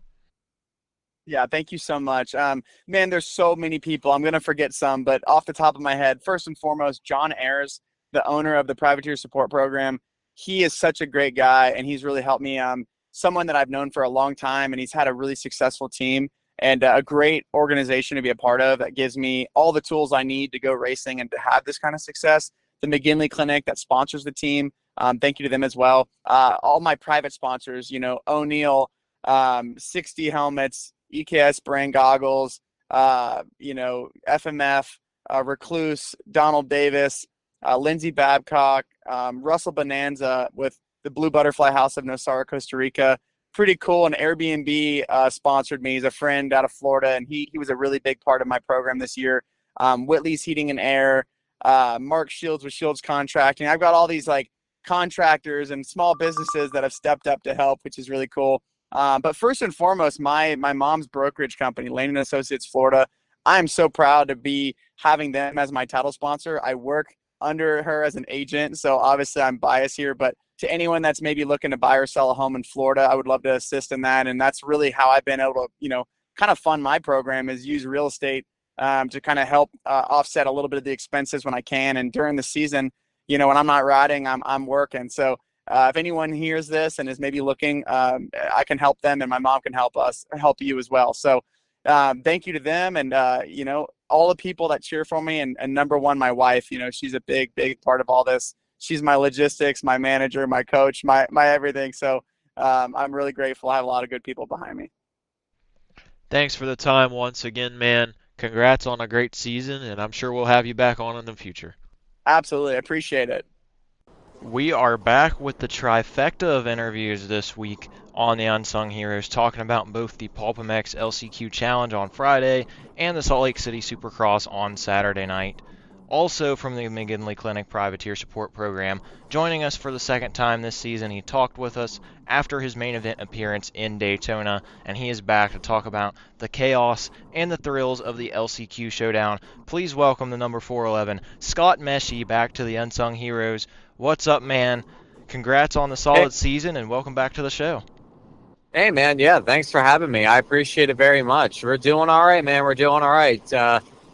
Yeah, thank you so much. Man, there's so many people. I'm gonna forget some, but off the top of my head, first and foremost, John Ayers, the owner of the Privateer Support Program. He is such a great guy, and he's really helped me. Someone that I've known for a long time, and he's had a really successful team, and a great organization to be a part of that gives me all the tools I need to go racing and to have this kind of success. The McGinley Clinic that sponsors the team. Thank you to them as well. All my private sponsors, O'Neill, 60 helmets, EKS brand goggles, FMF, Recluse, Donald Davis, Lindsey Babcock, Russell Bonanza with the Blue Butterfly House of Nosara, Costa Rica. Pretty cool. And Airbnb sponsored me. He's a friend out of Florida, and he was a really big part of my program this year. Whitley's Heating and Air, Mark Shields with Shields Contracting. I've got all these like contractors and small businesses that have stepped up to help, which is really cool. But first and foremost, my mom's brokerage company, Lane and Associates Florida. I'm so proud to be having them as my title sponsor. I work under her as an agent, so obviously I'm biased here. But to anyone that's maybe looking to buy or sell a home in Florida, I would love to assist in that. And that's really how I've been able to, kind of fund my program, is use real estate, to kind of help offset a little bit of the expenses when I can. And during the season, when I'm not riding, I'm working. So if anyone hears this and is maybe looking, I can help them, and my mom can help you as well. So thank you to them, and all the people that cheer for me, and number one, my wife. She's a big, big part of all this. She's my logistics, my manager, my coach, my everything. So I'm really grateful. I have a lot of good people behind me. Thanks for the time once again, man. Congrats on a great season, and I'm sure we'll have you back on in the future. Absolutely. I appreciate it. We are back with the trifecta of interviews this week on the Unsung Heroes, talking about both the PulpMX LCQ Challenge on Friday and the Salt Lake City Supercross on Saturday night. Also from the McGinley Clinic Privateer Support Program, joining us for the second time this season. He talked with us after his main event appearance in Daytona, and he is back to talk about the chaos and the thrills of the LCQ Showdown. Please welcome the number 411, Scott Meshey, back to the Unsung Heroes. What's up, man? Congrats on the solid season, and welcome back to the show. Hey, man. Yeah, thanks for having me. I appreciate it very much. We're doing all right, man. We're doing all right.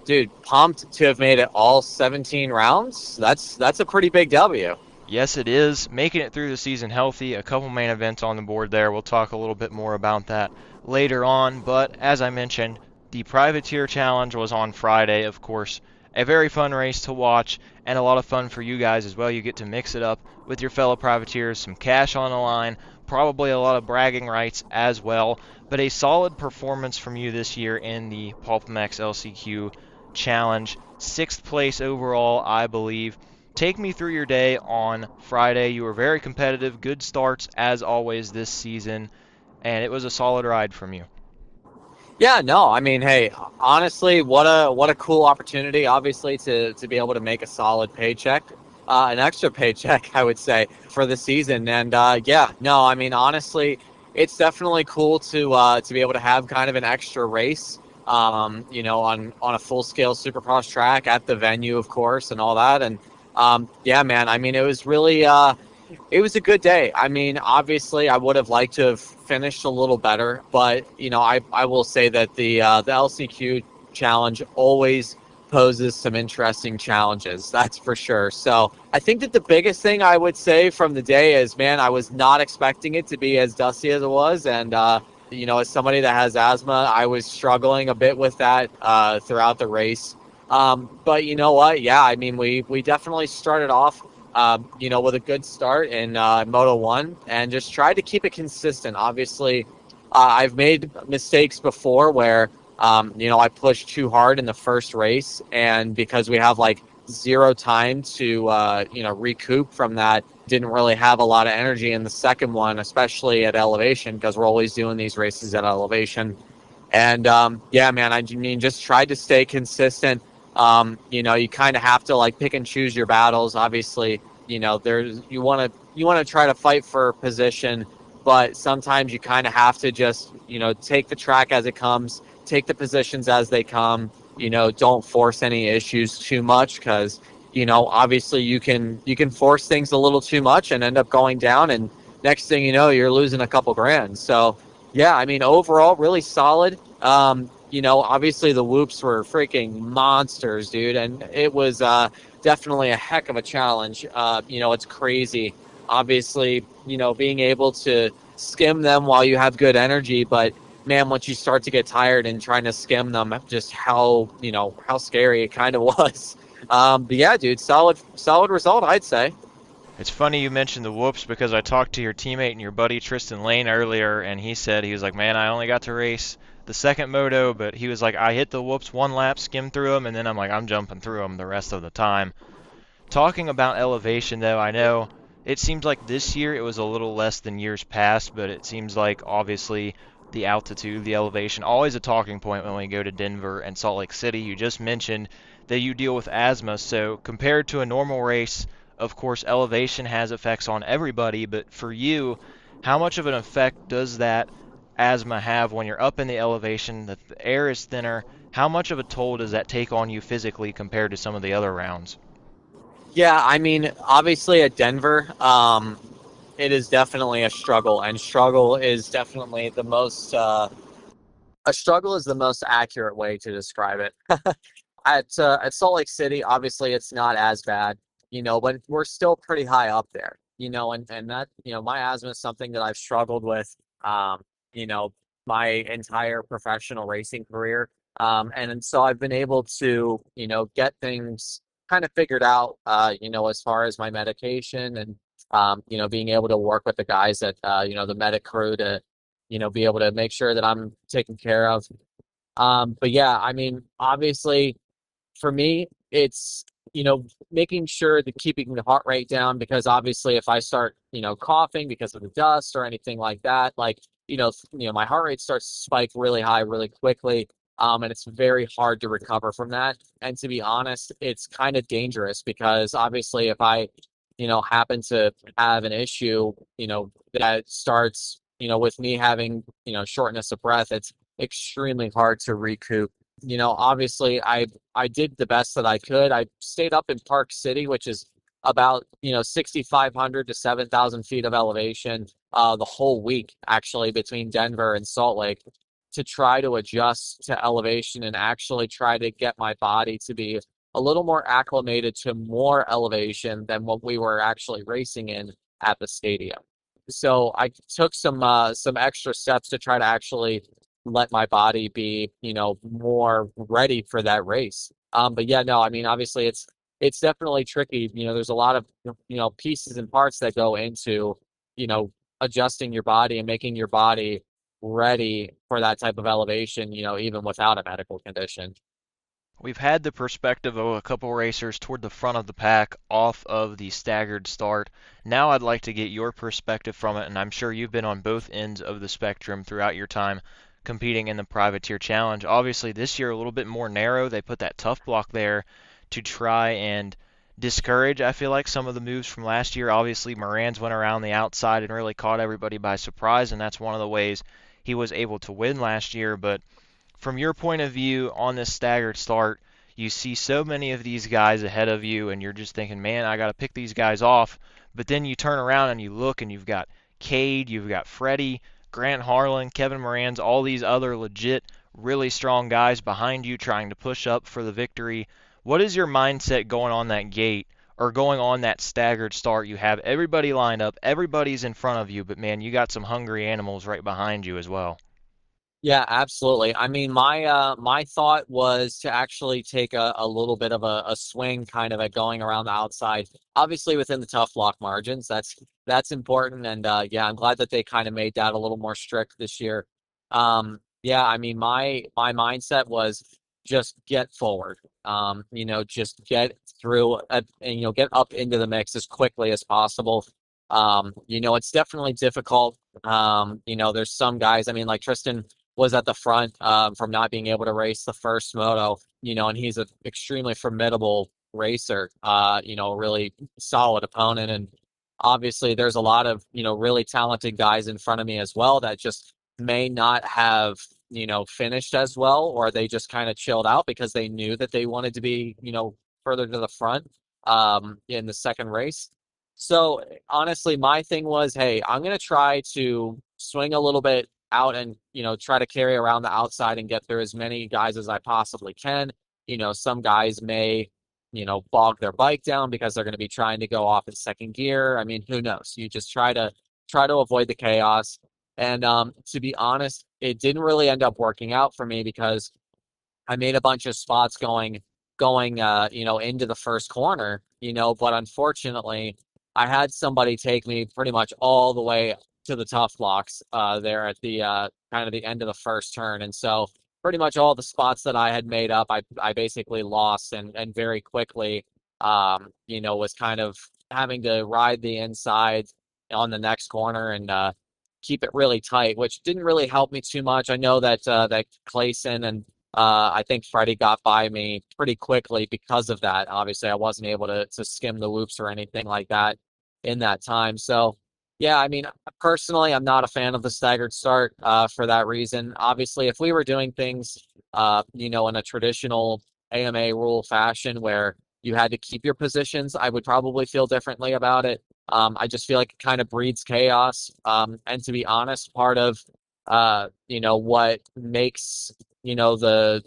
Dude, pumped to have made it all 17 rounds. That's a pretty big W. Yes, it is. Making it through the season healthy. A couple main events on the board there. We'll talk a little bit more about that later on. But as I mentioned, the Privateer Challenge was on Friday, of course, a very fun race to watch and a lot of fun for you guys as well. You get to mix it up with your fellow privateers, some cash on the line, probably a lot of bragging rights as well. But a solid performance from you this year in the PulpMX LCQ Challenge. 6th place overall, I believe. Take me through your day on Friday. You were very competitive, good starts as always this season, and it was a solid ride from you. Yeah, no, I mean, hey, honestly, what a cool opportunity, obviously, to be able to make a solid paycheck, an extra paycheck, I would say, for the season. And yeah, no, I mean, honestly, it's definitely cool to be able to have kind of an extra race, on a full scale Supercross track at the venue, of course, and all that. And yeah, man, I mean, it was really. It was a good day. I mean, obviously, I would have liked to have finished a little better, but I will say that the LCQ challenge always poses some interesting challenges. That's for sure. So I think that the biggest thing I would say from the day is, man, I was not expecting it to be as dusty as it was, and as somebody that has asthma, I was struggling a bit with that throughout the race. But you know what? Yeah, I mean, we definitely started off with a good start in Moto 1 and just tried to keep it consistent. Obviously, I've made mistakes before where, I pushed too hard in the first race, and because we have like zero time to, recoup from that, didn't really have a lot of energy in the second one, especially at elevation, because we're always doing these races at elevation. And yeah, man, I mean, just tried to stay consistent. You kind of have to like pick and choose your battles. Obviously, there's you want to try to fight for position, but sometimes you kind of have to just take the track as it comes, take the positions as they come. Don't force any issues too much because obviously you can force things a little too much and end up going down, and next thing you know, you're losing a couple grand. So yeah, I mean, overall, really solid. Obviously the whoops were freaking monsters, dude, and it was definitely a heck of a challenge. It's crazy. Obviously, being able to skim them while you have good energy, but man, once you start to get tired and trying to skim them, just how scary it kind of was. But yeah, dude, solid result, I'd say. It's funny you mentioned the whoops because I talked to your teammate and your buddy Tristan Lane earlier, and he was like, man, I only got to race the second moto, but he was like, I hit the whoops one lap, skimmed through them, and then I'm jumping through them the rest of the time. Talking about elevation, though, I know it seems like this year it was a little less than years past, but it seems like obviously the altitude, the elevation, always a talking point when we go to Denver and Salt Lake City. You just mentioned that you deal with asthma, so compared to a normal race, of course, elevation has effects on everybody, but for you, how much of an effect does that asthma have when you're up in the elevation, that the air is thinner? How much of a toll does that take on you physically compared to some of the other rounds? Yeah, I mean, obviously at Denver, it is definitely a struggle, and struggle is definitely the most. A struggle is the most accurate way to describe it. At Salt Lake City, obviously it's not as bad, but we're still pretty high up there, and that my asthma is something that I've struggled with, you know, my entire professional racing career, and so I've been able to get things kind of figured out, as far as my medication and being able to work with the guys at the medic crew to be able to make sure that I'm taken care of. But yeah, I mean, obviously for me, it's making sure that keeping the heart rate down, because obviously if I start coughing because of the dust or anything like that, like my heart rate starts to spike really high really quickly, and it's very hard to recover from that. And to be honest, it's kind of dangerous because obviously if I happen to have an issue that starts with me having shortness of breath, it's extremely hard to recoup. Obviously I did the best that I could. I stayed up in Park City, which is about 6,500 to 7,000 feet of elevation the whole week, actually, between Denver and Salt Lake, to try to adjust to elevation and actually try to get my body to be a little more acclimated to more elevation than what we were actually racing in at the stadium. So I took some extra steps to try to actually let my body be, more ready for that race. But yeah, no, I mean, obviously it's definitely tricky. There's a lot of, pieces and parts that go into, you know, adjusting your body and making your body ready for that type of elevation, even without a medical condition. We've had the perspective of a couple racers toward the front of the pack off of the staggered start. Now I'd like to get your perspective from it, and I'm sure you've been on both ends of the spectrum throughout your time competing in the Privateer Challenge. Obviously, this year a little bit more narrow. They put that tough block there to try and discourage, I feel like, some of the moves from last year. Obviously, Moran's went around the outside and really caught everybody by surprise, and that's one of the ways he was able to win last year. But from your point of view on this staggered start, you see so many of these guys ahead of you, and you're just thinking, man, I got to pick these guys off. But then you turn around and you look, and you've got Cade, you've got Freddie, Grant Harlan, Kevin Moran's, all these other legit, really strong guys behind you trying to push up for the victory. What is your mindset going on that gate or going on that staggered start? You have everybody lined up, everybody's in front of you, but man, you got some hungry animals right behind you as well. Yeah, absolutely. I mean, my thought was to actually take a little bit of a swing kind of at going around the outside, obviously within the tough block margins. That's important. And yeah, I'm glad that they kind of made that a little more strict this year. Yeah, I mean, my mindset was just get forward. Just get through and get up into the mix as quickly as possible. It's definitely difficult. There's some guys, I mean, like Tristan was at the front from not being able to race the first moto, and he's an extremely formidable racer, really solid opponent. And obviously there's a lot of, really talented guys in front of me as well that just may not have, finished as well, or they just kind of chilled out because they knew that they wanted to be, further to the front in the second race. So honestly, my thing was, hey, I'm going to try to swing a little bit out and try to carry around the outside and get through as many guys as I possibly can. Some guys may bog their bike down because they're going to be trying to go off in second gear. I mean, who knows? You just try to avoid the chaos. And to be honest, it didn't really end up working out for me because I made a bunch of spots going into the first corner, but unfortunately I had somebody take me pretty much all the way to the tough blocks there at the kind of the end of the first turn. And so pretty much all the spots that I had made up, I basically lost and very quickly was kind of having to ride the inside on the next corner and keep it really tight, which didn't really help me too much. I know that Clayson and I think Freddie got by me pretty quickly because of that. Obviously, I wasn't able to skim the whoops or anything like that in that time. So, yeah, I mean, personally, I'm not a fan of the staggered start for that reason. Obviously, if we were doing things, in a traditional AMA rule fashion where you had to keep your positions, I would probably feel differently about it. I just feel like it kind of breeds chaos. And to be honest, part of what makes the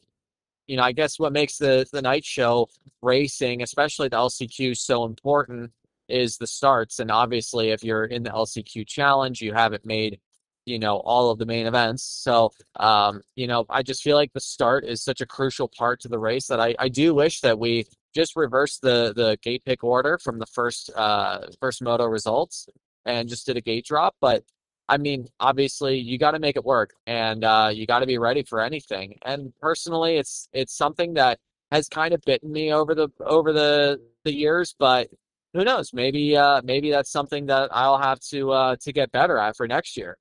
I guess what makes the night show racing, especially the LCQ, so important is the starts. And obviously, if you're in the LCQ challenge, you haven't made all of the main events. So I just feel like the start is such a crucial part to the race that I do wish that we just reversed the gate pick order from the first moto results and just did a gate drop. But I mean, obviously, you got to make it work, and you got to be ready for anything. And personally, it's something that has kind of bitten me over the years. But who knows? Maybe that's something that I'll have to get better at for next year.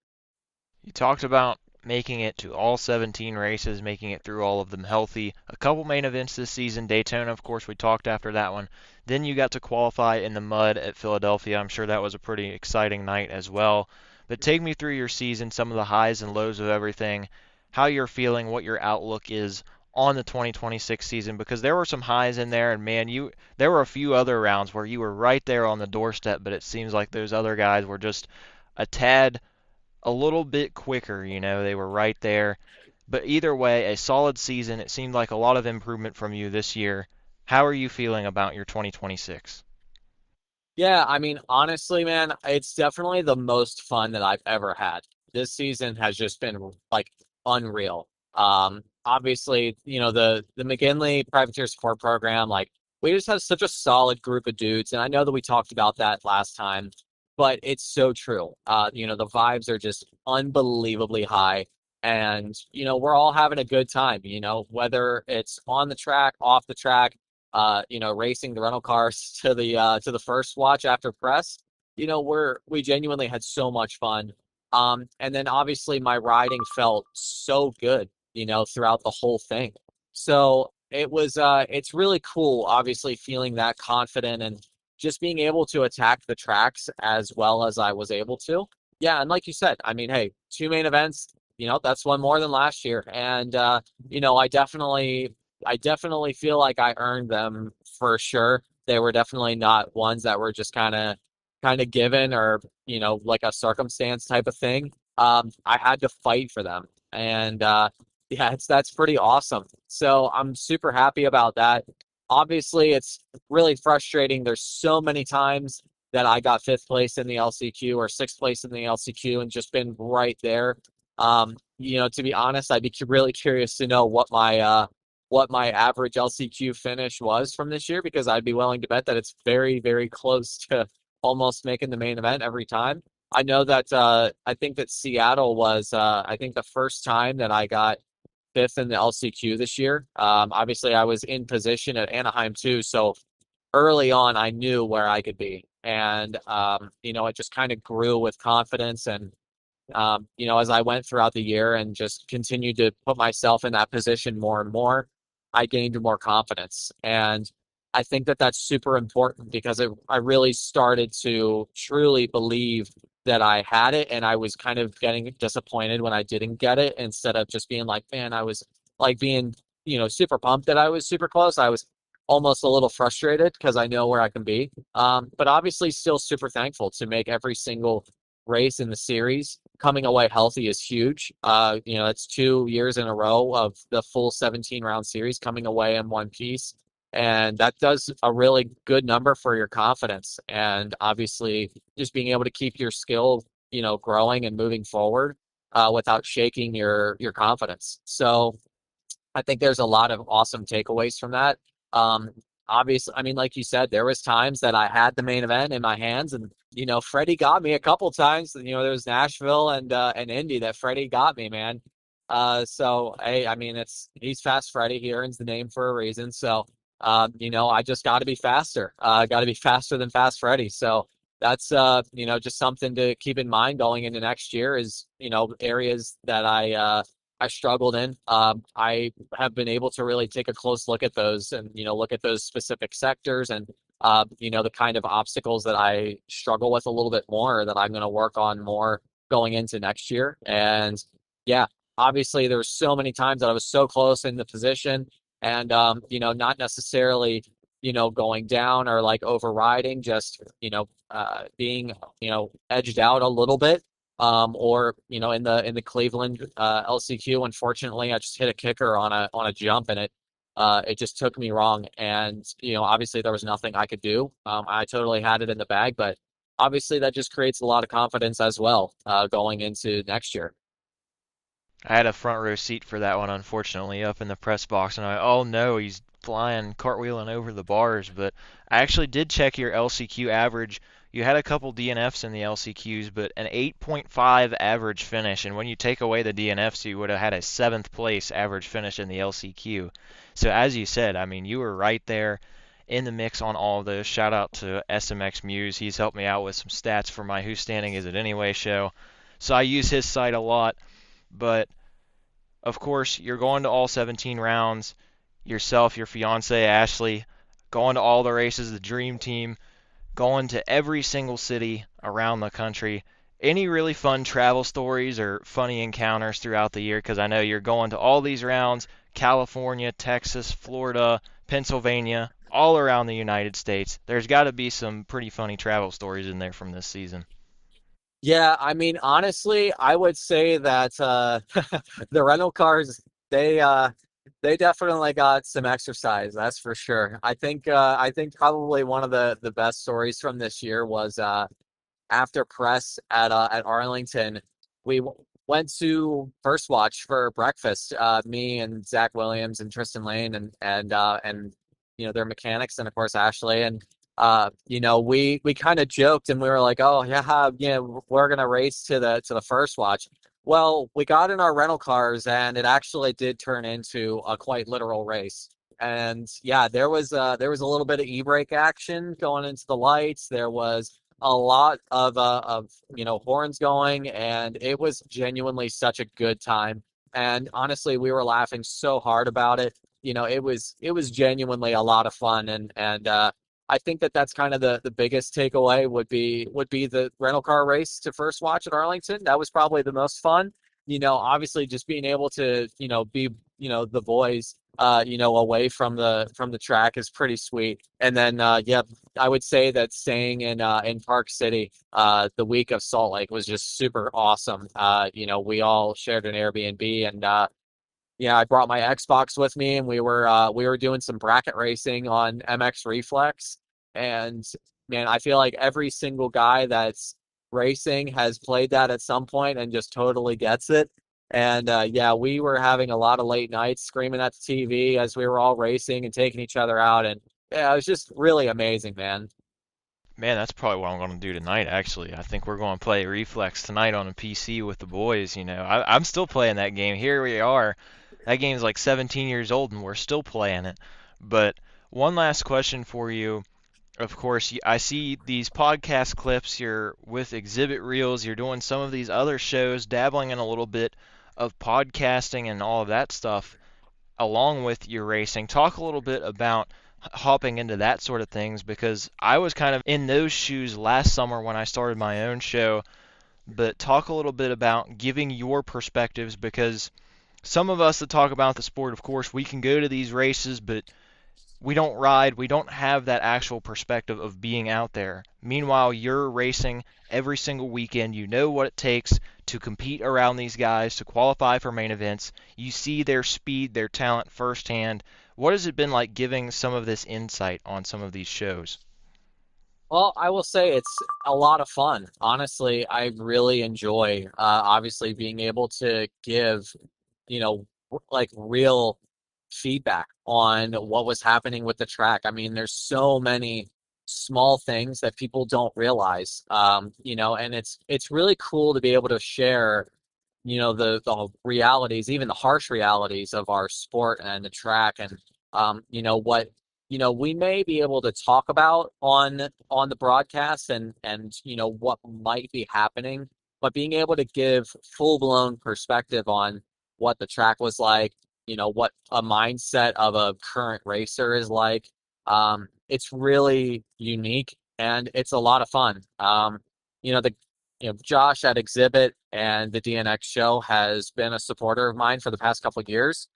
You talked about making it to all 17 races, making it through all of them healthy. A couple main events this season. Daytona, of course, we talked after that one. Then you got to qualify in the mud at Philadelphia. I'm sure that was a pretty exciting night as well. But take me through your season, some of the highs and lows of everything, how you're feeling, what your outlook is on the 2026 season, because there were some highs in there, and man, there were a few other rounds where you were right there on the doorstep, but it seems like those other guys were just a tad a little bit quicker, they were right there. But either way, a solid season. It seemed like a lot of improvement from you this year. How are you feeling about your 2026? Yeah, I mean, honestly, man, it's definitely the most fun that I've ever had. This season has just been like unreal. Obviously, the McKinley Privateer Support Program, like we just have such a solid group of dudes, and I know that we talked about that last time, but it's so true. The vibes are just unbelievably high, and we're all having a good time. Whether it's on the track, off the track, racing the rental cars to the first watch after press. We genuinely had so much fun. And then obviously my riding felt so good, throughout the whole thing. So it's really cool, obviously feeling that confident and just being able to attack the tracks as well as I was able to. Yeah, and like you said, I mean, hey, 2 main events, that's one more than last year. And I definitely feel like I earned them for sure. They were definitely not ones that were just kind of given or like a circumstance type of thing. I had to fight for them, and yeah, that's pretty awesome. So I'm super happy about that. Obviously, it's really frustrating. There's so many times that I got fifth place in the LCQ or sixth place in the LCQ and just been right there. To be honest, I'd be really curious to know what my average LCQ finish was from this year, because I'd be willing to bet that it's very, very close to almost making the main event every time. I know that I think that Seattle was I think the first time that I got fifth in the LCQ this year. Obviously, I was in position at Anaheim too, so early on I knew where I could be, and it just kind of grew with confidence. And as I went throughout the year and just continued to put myself in that position more and more, I gained more confidence. And I think that that's super important because I really started to truly believe that I had it, and I was kind of getting disappointed when I didn't get it, instead of just being like, man, I was like being, super pumped that I was super close. I was almost a little frustrated because I know where I can be. But obviously still super thankful to make every single race in the series. Coming away healthy is huge. It's 2 years in a row of the full 17 round series coming away in one piece. And that does a really good number for your confidence. And obviously just being able to keep your skill, growing and moving forward without shaking your confidence. So I think there's a lot of awesome takeaways from that. Um, Obviously, I mean, like you said, there was times that I had the main event in my hands, and Freddie got me a couple times. There was Nashville and Indy that Freddie got me, man. So hey, I mean, he's Fast Freddie. He earns the name for a reason. So I just got to be faster. Got to be faster than Fast Freddie. So that's just something to keep in mind going into next year. Is areas that I struggled in. I have been able to really take a close look at those and, look at those specific sectors and, the kind of obstacles that I struggle with a little bit more that I'm going to work on more going into next year. And yeah, obviously there were so many times that I was so close in the position and, not necessarily, going down or like overriding, just, being, edged out a little bit. Or in the Cleveland LCQ, unfortunately, I just hit a kicker on a jump, and it just took me wrong. And obviously there was nothing I could do. I totally had it in the bag, but obviously that just creates a lot of confidence as well going into next year. I had a front row seat for that one, unfortunately, up in the press box, and oh no, he's flying, cartwheeling over the bars. But I actually did check your LCQ average. You had a couple DNFs in the LCQs, but an 8.5 average finish. And when you take away the DNFs, you would have had a seventh place average finish in the LCQ. So as you said, I mean, you were right there in the mix on all of those. Shout out to SMX Muse. He's helped me out with some stats for my Who's Standing Is It Anyway show. So I use his site a lot. But of course, you're going to all 17 rounds. Yourself, your fiance Ashley, going to all the races, the dream team, going to every single city around the country. Any really fun travel stories or funny encounters throughout the year? Because I know you're going to all these rounds: California, Texas, Florida, Pennsylvania, all around the United States. There's got to be some pretty funny travel stories in there from this season. Yeah, I mean, honestly, I would say that the rental cars they definitely got some exercise, that's for sure. I think probably one of the best stories from this year was after press at Arlington. We went to First Watch for breakfast. Me and Zach Williams and Tristan Lane and their mechanics, and of course Ashley. And we kind of joked, and we were like, oh yeah, we're gonna race to the First Watch. Well, we got in our rental cars, and it actually did turn into a quite literal race. And yeah, there was a little bit of e-brake action going into the lights. There was a lot of horns going, and it was genuinely such a good time. And honestly, we were laughing so hard about it. It was genuinely a lot of fun. And I think that's kind of the biggest takeaway would be the rental car race to First Watch at Arlington. That was probably the most fun. Obviously just being able to be the boys away from the track is pretty sweet. And then yeah, I would say that staying in Park City the week of Salt Lake was just super awesome. We all shared an Airbnb, and yeah, I brought my Xbox with me, and we were doing some bracket racing on MX Reflex. And man, I feel like every single guy that's racing has played that at some point and just totally gets it. And yeah, we were having a lot of late nights screaming at the TV as we were all racing and taking each other out. And yeah, it was just really amazing, man. Man, that's probably what I'm going to do tonight, actually. I think we're going to play Reflex tonight on a PC with the boys. I'm still playing that game. Here we are. That game's like 17 years old, and we're still playing it. But one last question for you. Of course, I see these podcast clips. You're with Exhibit Reels. You're doing some of these other shows, dabbling in a little bit of podcasting and all of that stuff along with your racing. Talk a little bit about hopping into that sort of things, because I was kind of in those shoes last summer when I started my own show. But talk a little bit about giving your perspectives, because some of us that talk about the sport, of course, we can go to these races, but we don't ride, we don't have that actual perspective of being out there. Meanwhile, you're racing every single weekend. You know what it takes to compete around these guys, to qualify for main events. You see their speed, their talent firsthand. What has it been like giving some of this insight on some of these shows? Well, I will say it's a lot of fun. Honestly, I really enjoy obviously being able to give, like real feedback on what was happening with the track. I mean, there's so many small things that people don't realize, and it's really cool to be able to share, the realities, even the harsh realities of our sport and the track. And what we may be able to talk about on the broadcast, and what might be happening, but being able to give full blown perspective on what the track was like, what a mindset of a current racer is like. It's really unique, and it's a lot of fun. The Josh at Exhibit and the DNX show has been a supporter of mine for the past couple of years.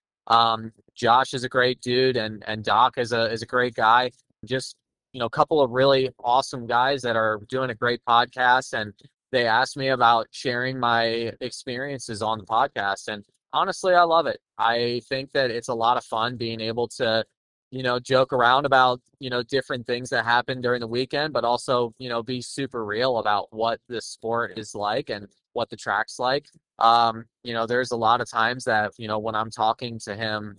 Josh is a great dude, and Doc is a great guy. Just a couple of really awesome guys that are doing a great podcast, and they asked me about sharing my experiences on the podcast. And honestly, I love it. I think that it's a lot of fun being able to, joke around about, different things that happen during the weekend, but also, be super real about what the sport is like and what the track's like. There's a lot of times that, when I'm talking to him,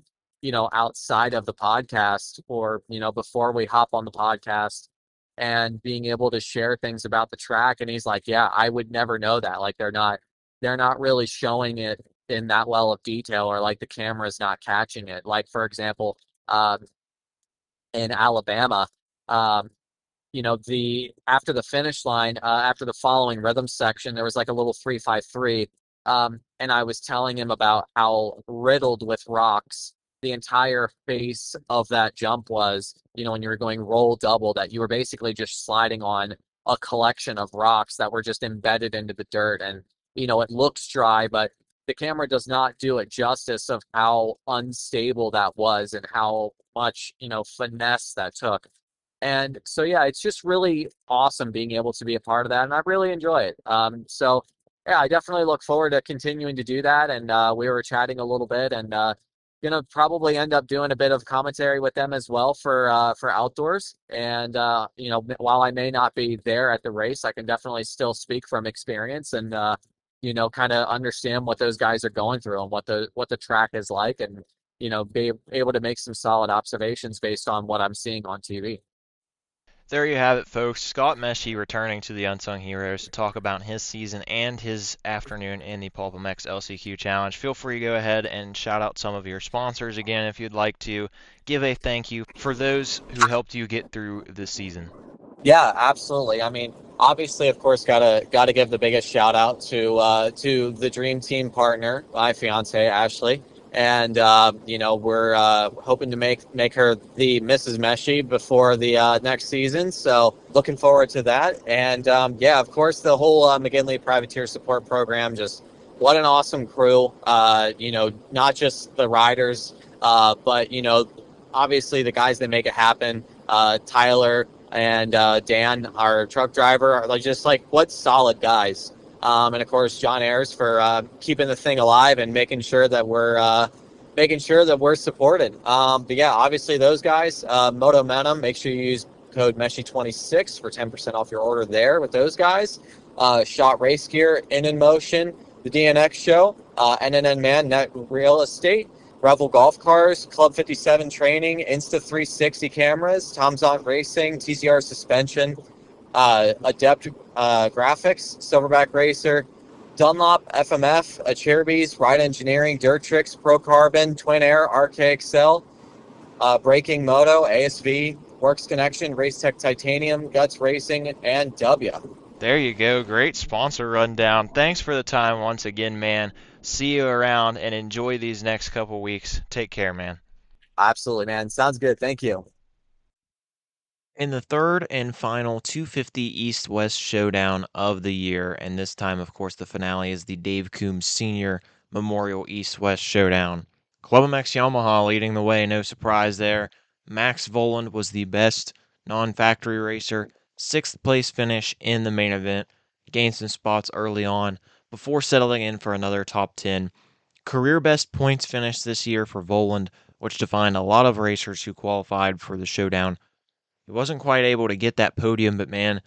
outside of the podcast, or, before we hop on the podcast, and being able to share things about the track. And he's like, yeah, I would never know that. Like they're not really showing it in that well of detail, or like the camera's not catching it. Like, for example, in Alabama, um, the after the finish line, after the following rhythm section, there was like a little 353. And I was telling him about how riddled with rocks the entire face of that jump was, when you were going roll double, that you were basically just sliding on a collection of rocks that were just embedded into the dirt. And, it looks dry, but the camera does not do it justice of how unstable that was and how much, finesse that took. And so, yeah, it's just really awesome being able to be a part of that, and I really enjoy it. So, yeah, I definitely look forward to continuing to do that. And we were chatting a little bit, and gonna probably end up doing a bit of commentary with them as well for outdoors. And while I may not be there at the race, I can definitely still speak from experience. And kind of understand what those guys are going through and what the track is like, and be able to make some solid observations based on what I'm seeing on TV. There you have it, folks. Scott Meshey returning to the Unsung Heroes to talk about his season and his afternoon in the PulpMX LCQ Challenge. Feel free to go ahead and shout out some of your sponsors again if you'd like to. Give a thank you for those who helped you get through this season. Yeah, absolutely. I mean, obviously, of course, gotta give the biggest shout out to the dream team partner, my fiance Ashley, and we're hoping to make her the Mrs. Meshey before the next season. So looking forward to that. And yeah, of course, the whole McGinley Privateer Support Program. Just what an awesome crew. Not just the riders, but obviously the guys that make it happen. Tyler and Dan, our truck driver, are just what solid guys. And of course, John Ayers for keeping the thing alive and making sure that we're supported. But yeah, obviously those guys, Moto Menum, make sure you use code Meshey26 for 10% off your order there with those guys. Shot Race Gear, In Motion, the DNX Show, NNN Man, Net Real Estate, Revel Golf Cars, Club 57 Training, Insta360 Cameras, Tom's On Racing, TCR Suspension, Adept Graphics, Silverback Racer, Dunlop, FMF, Cherubies, Ride Engineering, Dirt Tricks, Pro Carbon, Twin Air, RKXL, Braking Moto, ASV, Works Connection, Racetech Titanium, Guts Racing, and W. There you go. Great sponsor rundown. Thanks for the time once again, man. See you around and enjoy these next couple weeks. Take care, man. Absolutely, man. Sounds good. Thank you. In the third and final 250 East-West Showdown of the year, and this time, of course, the finale is the Dave Coombs Sr. Memorial East-West Showdown. PulpMX Yamaha leading the way, no surprise there. Max Voland was the best non-factory racer, sixth place finish in the main event, gained some spots early on before settling in for another top 10. Career best points finish this year for Voland, which defined a lot of racers who qualified for the showdown. He wasn't quite able to get that podium, but man,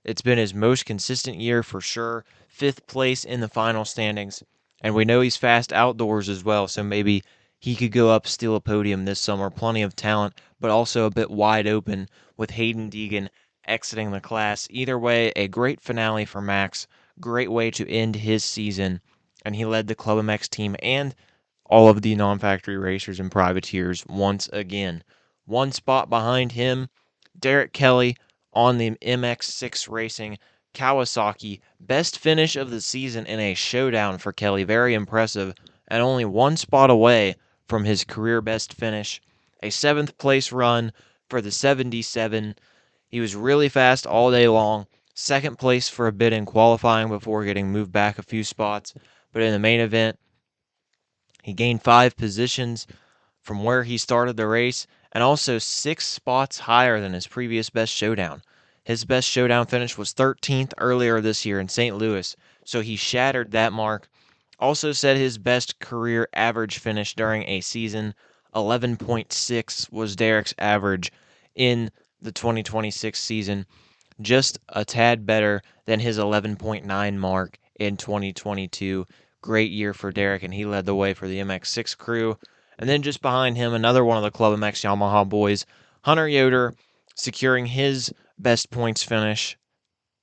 it's been his most consistent year for sure. Fifth place in the final standings. And we know he's fast outdoors as well, so maybe he could go up, steal a podium this summer. Plenty of talent, but also a bit wide open with Hayden Deegan exiting the class. Either way, a great finale for Max. Great way to end his season. And he led the Club MX team and all of the non-factory racers and privateers once again. One spot behind him, Derek Kelly on the MX6 Racing Kawasaki. Best finish of the season in a showdown for Kelly. Very impressive. And only one spot away from his career best finish. A seventh place run for the 77. He was really fast all day long. Second place for a bit in qualifying before getting moved back a few spots. But in the main event, he gained 5 positions from where he started the race, and also 6 spots higher than his previous best showdown. His best showdown finish was 13th earlier this year in St. Louis, so he shattered that mark. Also set his best career average finish during a season. 11.6 was Derek's average in the 2026 season, just a tad better than his 11.9 mark in 2022. Great year for Derek, and he led the way for the MX6 crew. And then just behind him, another one of the Club MX Yamaha boys, Hunter Yoder, securing his best points finish,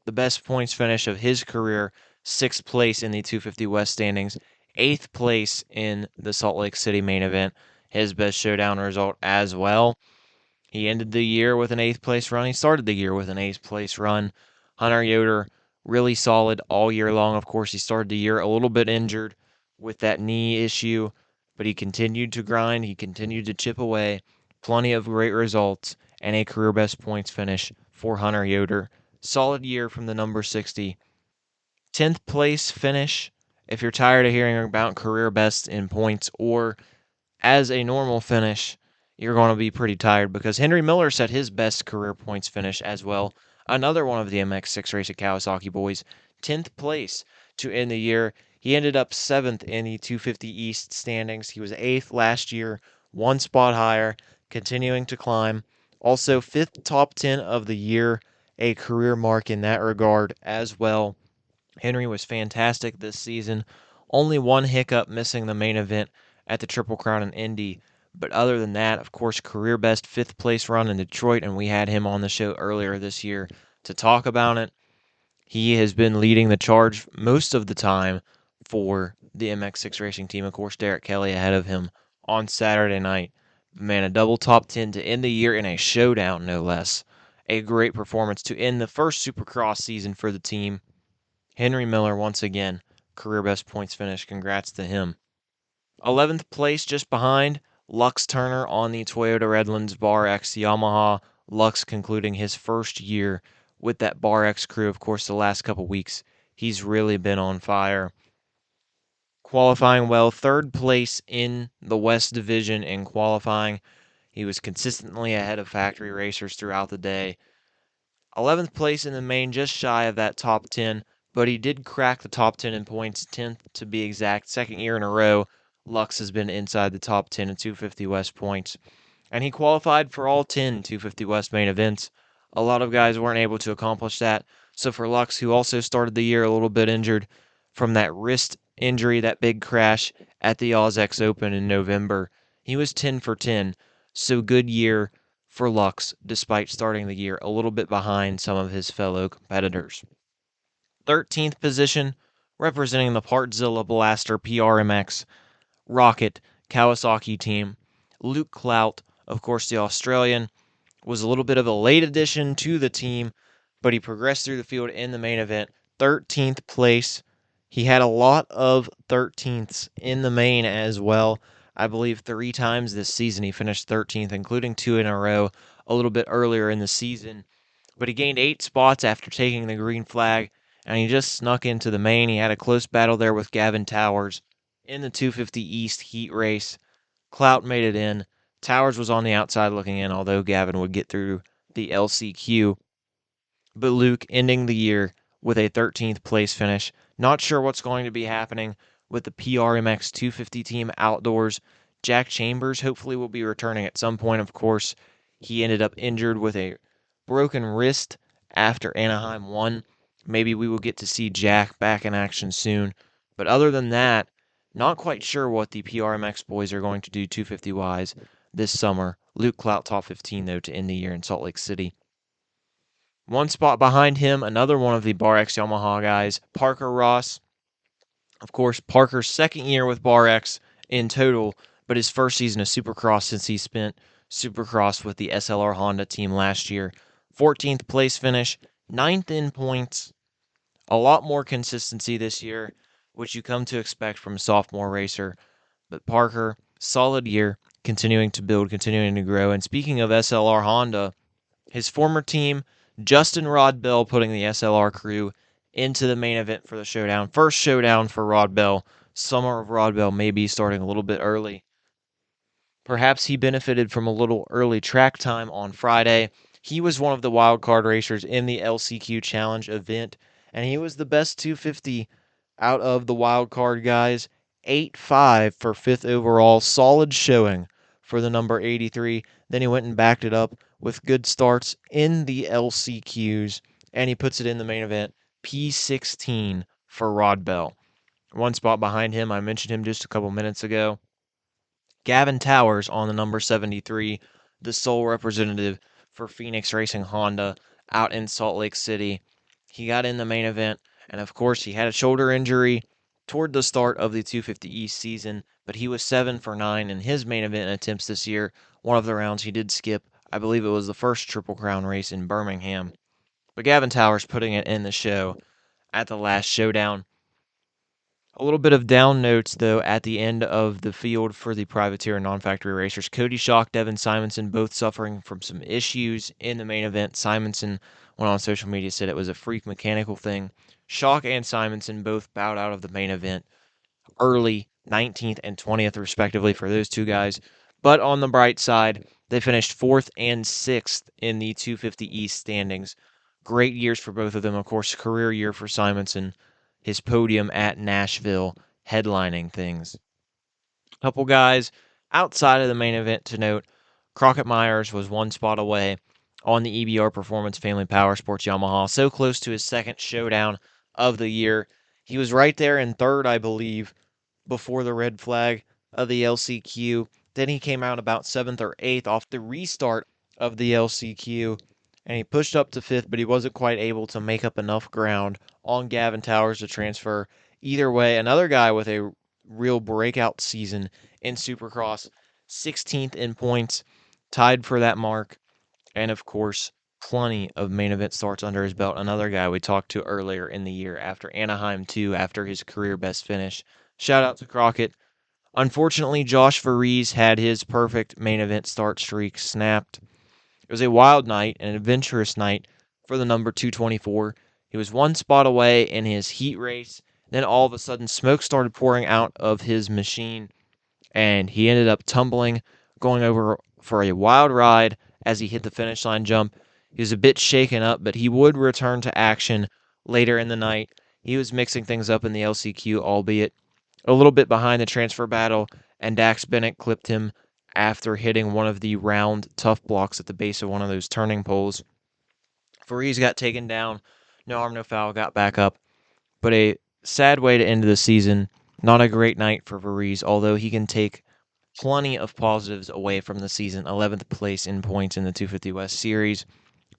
the best points finish of his career, 6th place in the 250 West standings, 8th place in the Salt Lake City main event, his best showdown result as well. He ended the year with an 8th place run. He started the year with an 8th place run. Hunter Yoder, really solid all year long. Of course, he started the year a little bit injured with that knee issue, but he continued to grind. He continued to chip away. Plenty of great results and a career best points finish for Hunter Yoder. Solid year from the number 60. 10th place finish. If you're tired of hearing about career best in points or as a normal finish, you're going to be pretty tired because Henry Miller set his best career points finish as well. Another one of the MX6 Racing Kawasaki boys, 10th place to end the year. He ended up 7th in the 250 East standings. He was 8th last year, one spot higher, continuing to climb. Also, 5th top 10 of the year, a career mark in that regard as well. Henry was fantastic this season. Only one hiccup, missing the main event at the Triple Crown in Indy. But other than that, of course, career best 5th place run in Detroit, and we had him on the show earlier this year to talk about it. He has been leading the charge most of the time for the MX6 Racing team. Of course, Derek Kelly ahead of him on Saturday night. Man, a double top 10 to end the year in a showdown, no less. A great performance to end the first Supercross season for the team. Henry Miller, once again, career best points finish. Congrats to him. 11th place just behind Lux Turner on the Toyota Redlands Bar X Yamaha. Lux concluding his first year with that Bar X crew. Of course, the last couple weeks, he's really been on fire. Qualifying well, 3rd place in the West Division in qualifying. He was consistently ahead of factory racers throughout the day. 11th place in the main, just shy of that top 10, but he did crack the top 10 in points, 10th to be exact. 2nd year in a row, Lux has been inside the top 10 in 250 West points. And he qualified for all 10 250 West main events. A lot of guys weren't able to accomplish that. So for Lux, who also started the year a little bit injured from that wrist injury, that big crash at the AUS-X Open in November, he was 10 for 10. So good year for Lux, despite starting the year a little bit behind some of his fellow competitors. 13th position, representing the Partzilla Blaster PRMX Rocket Kawasaki team. Luke Clout, of course, the Australian, was a little bit of a late addition to the team, but he progressed through the field in the main event. 13th place. He had a lot of 13ths in the main as well. I believe 3 times this season he finished 13th, including 2 in a row a little bit earlier in the season. But he gained 8 spots after taking the green flag, and he just snuck into the main. He had a close battle there with Gavin Towers in the 250 East heat race. Clout made it in. Towers was on the outside looking in, although Gavin would get through the LCQ. But Luke ending the year with a 13th place finish. Not sure what's going to be happening with the PRMX 250 team outdoors. Jack Chambers hopefully will be returning at some point, of course. He ended up injured with a broken wrist after Anaheim won. Maybe we will get to see Jack back in action soon. But other than that, not quite sure what the PRMX boys are going to do 250-wise this summer. Luke Clout top 15, though, to end the year in Salt Lake City. One spot behind him, another one of the Bar X Yamaha guys, Parker Ross. Of course, Parker's 2nd year with Bar X in total, but his first season of Supercross since he spent Supercross with the SLR Honda team last year. 14th place finish, 9th in points. A lot more consistency this year, which you come to expect from a sophomore racer. But Parker, solid year, continuing to build, continuing to grow. And speaking of SLR Honda, his former team, Justin Rod Bell, putting the SLR crew into the main event for the showdown. First showdown for Rod Bell. Summer of Rod Bell may be starting a little bit early. Perhaps he benefited from a little early track time on Friday. He was one of the wild card racers in the LCQ Challenge event, and he was the best 250 out of the wild card guys. 8.5 for 5th overall. Solid showing for the number 83. Then he went and backed it up with good starts in the LCQs, and he puts it in the main event. P16 for Rod Bell. One spot behind him, I mentioned him just a couple minutes ago. Gavin Towers on the number 73, the sole representative for Phoenix Racing Honda out in Salt Lake City. He got in the main event, and of course, he had a shoulder injury toward the start of the 250 East season, but he was 7 for 9 in his main event attempts this year. One of the rounds he did skip, I believe it was the first Triple Crown race in Birmingham. But Gavin Towers putting it in the show at the last showdown. A little bit of down notes, though, at the end of the field for the privateer and non-factory racers. Cody Schock, Devin Simonson, both suffering from some issues in the main event. Simonson went on social media, said it was a freak mechanical thing. Schock and Simonson both bowed out of the main event early, 19th and 20th, respectively, for those two guys. But on the bright side, they finished 4th and 6th in the 250 East standings. Great years for both of them. Of course, career year for Simonson. His podium at Nashville, headlining things. Couple guys outside of the main event to note. Crockett Myers was one spot away on the EBR Performance Family Power Sports Yamaha, so close to his second showdown of the year. He was right there in third, I believe, before the red flag of the LCQ. Then he came out about 7th or 8th off the restart of the LCQ, and he pushed up to 5th, but he wasn't quite able to make up enough ground on Gavin Towers to transfer. Either way, another guy with a real breakout season in Supercross, 16th in points, tied for that mark, and of course, plenty of main event starts under his belt. Another guy we talked to earlier in the year after Anaheim 2, after his career best finish. Shout out to Crockett. Unfortunately, Josh Varese had his perfect main event start streak snapped. It was a wild night, an adventurous night for the number 224. He was one spot away in his heat race. Then all of a sudden, smoke started pouring out of his machine, and he ended up tumbling, going over for a wild ride as he hit the finish line jump. He was a bit shaken up, but he would return to action later in the night. He was mixing things up in the LCQ, albeit a little bit behind the transfer battle, and Dax Bennett clipped him after hitting one of the round tough blocks at the base of one of those turning poles. Farees got taken down. No harm, no foul, got back up. But a sad way to end the season. Not a great night for Varese, although he can take plenty of positives away from the season. 11th place in points in the 250 West Series.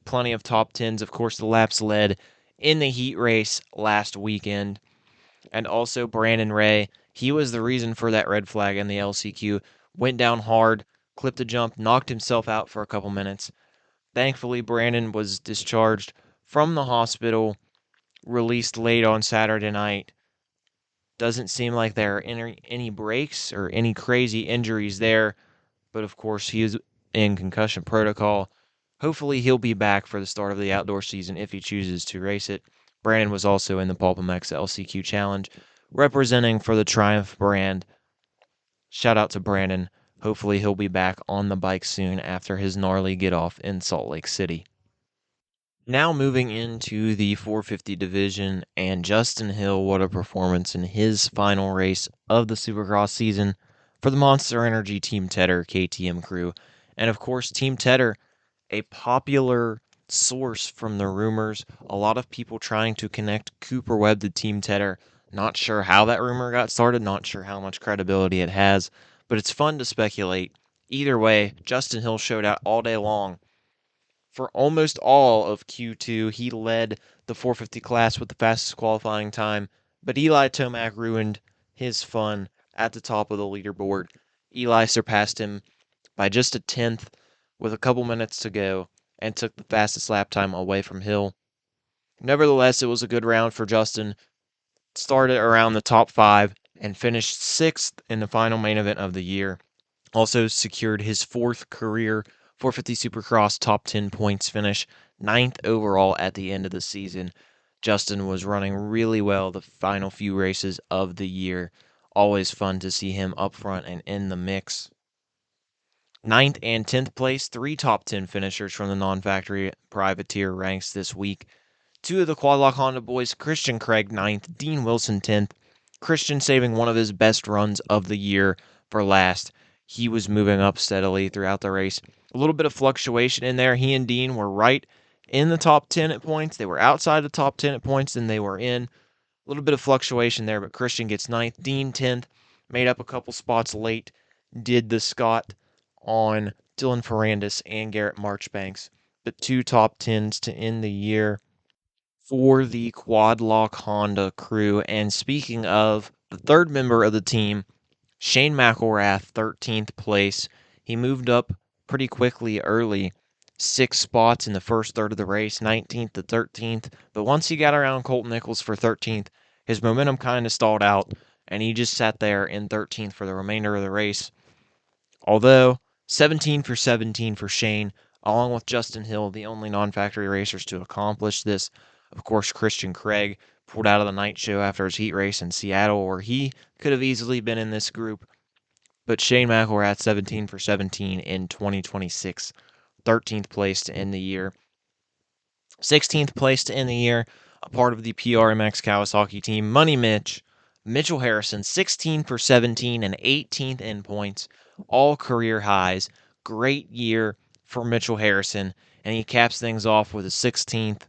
Plenty of top 10s. Of course, the laps led in the heat race last weekend. And also Brandon Ray. He was the reason for that red flag in the LCQ. Went down hard, clipped a jump, knocked himself out for a couple minutes. Thankfully, Brandon was discharged from the hospital, released late on Saturday night. Doesn't seem like there are any breaks or any crazy injuries there, but of course he is in concussion protocol. Hopefully he'll be back for the start of the outdoor season if he chooses to race it. Brandon was also in the PulpMX LCQ Challenge, representing for the Triumph brand. Shout out to Brandon. Hopefully he'll be back on the bike soon after his gnarly get-off in Salt Lake City. Now moving into the 450 division, and Justin Hill, what a performance in his final race of the Supercross season for the Monster Energy Team Tedder KTM crew. And of course, Team Tedder, a popular source from the rumors. A lot of people trying to connect Cooper Webb to Team Tedder. Not sure how that rumor got started, not sure how much credibility it has, but it's fun to speculate. Either way, Justin Hill showed out all day long. For almost all of Q2, he led the 450 class with the fastest qualifying time, but Eli Tomac ruined his fun at the top of the leaderboard. Eli surpassed him by just a tenth with a couple minutes to go and took the fastest lap time away from Hill. Nevertheless, it was a good round for Justin. Started around the top 5 and finished 6th in the final main event of the year. Also secured his 4th career 450 Supercross top 10 points finish, 9th overall at the end of the season. Justin was running really well the final few races of the year. Always fun to see him up front and in the mix. 9th and 10th place, 3 top 10 finishers from the non-factory privateer ranks this week. 2 of the Quadlock Honda boys, Christian Craig 9th, Dean Wilson 10th. Christian saving one of his best runs of the year for last. He was moving up steadily throughout the race. A little bit of fluctuation in there. He and Dean were right in the top 10 at points. They were outside the top 10 at points, and they were in. A little bit of fluctuation there, but Christian gets 9th. Dean 10th. Made up a couple spots late. Did the Scott on Dylan Ferrandis and Garrett Marchbanks. But 2 top 10s to end the year for the Quadlock Honda crew. And speaking of the third member of the team, Shane McElrath, 13th place. He moved up pretty quickly early, 6 spots in the first third of the race, 19th to 13th. But once he got around Colton Nichols for 13th, his momentum kind of stalled out, and he just sat there in 13th for the remainder of the race. Although 17 for 17 for Shane, along with Justin Hill, the only non-factory racers to accomplish this. Of course, Christian Craig pulled out of the night show after his heat race in Seattle, where he could have easily been in this group. But Shane McElrath, 17 for 17 in 2026, 13th place to end the year. 16th place to end the year, a part of the PRMX Kawasaki team, Money Mitchell Harrison, 16 for 17 and 18th in points, all career highs. Great year for Mitchell Harrison, and he caps things off with a 16th.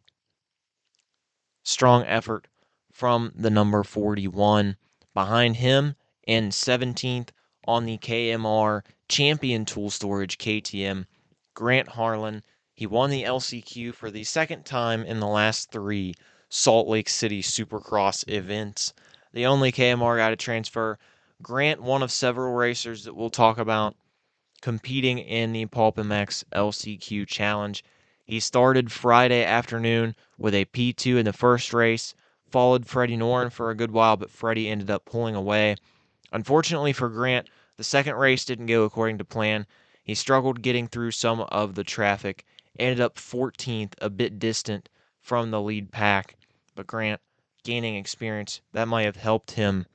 Strong effort from the number 41. Behind him in 17th on the KMR Champion Tool Storage KTM, Grant Harlan. He won the LCQ for the second time in the last 3 Salt Lake City Supercross events. The only KMR guy to transfer. Grant, one of several racers that we'll talk about competing in the PulpMX LCQ Challenge. He started Friday afternoon with a P2 in the first race, followed Freddie Noren for a good while, but Freddie ended up pulling away. Unfortunately for Grant, the second race didn't go according to plan. He struggled getting through some of the traffic, ended up 14th, a bit distant from the lead pack, but Grant gaining experience, that might have helped him.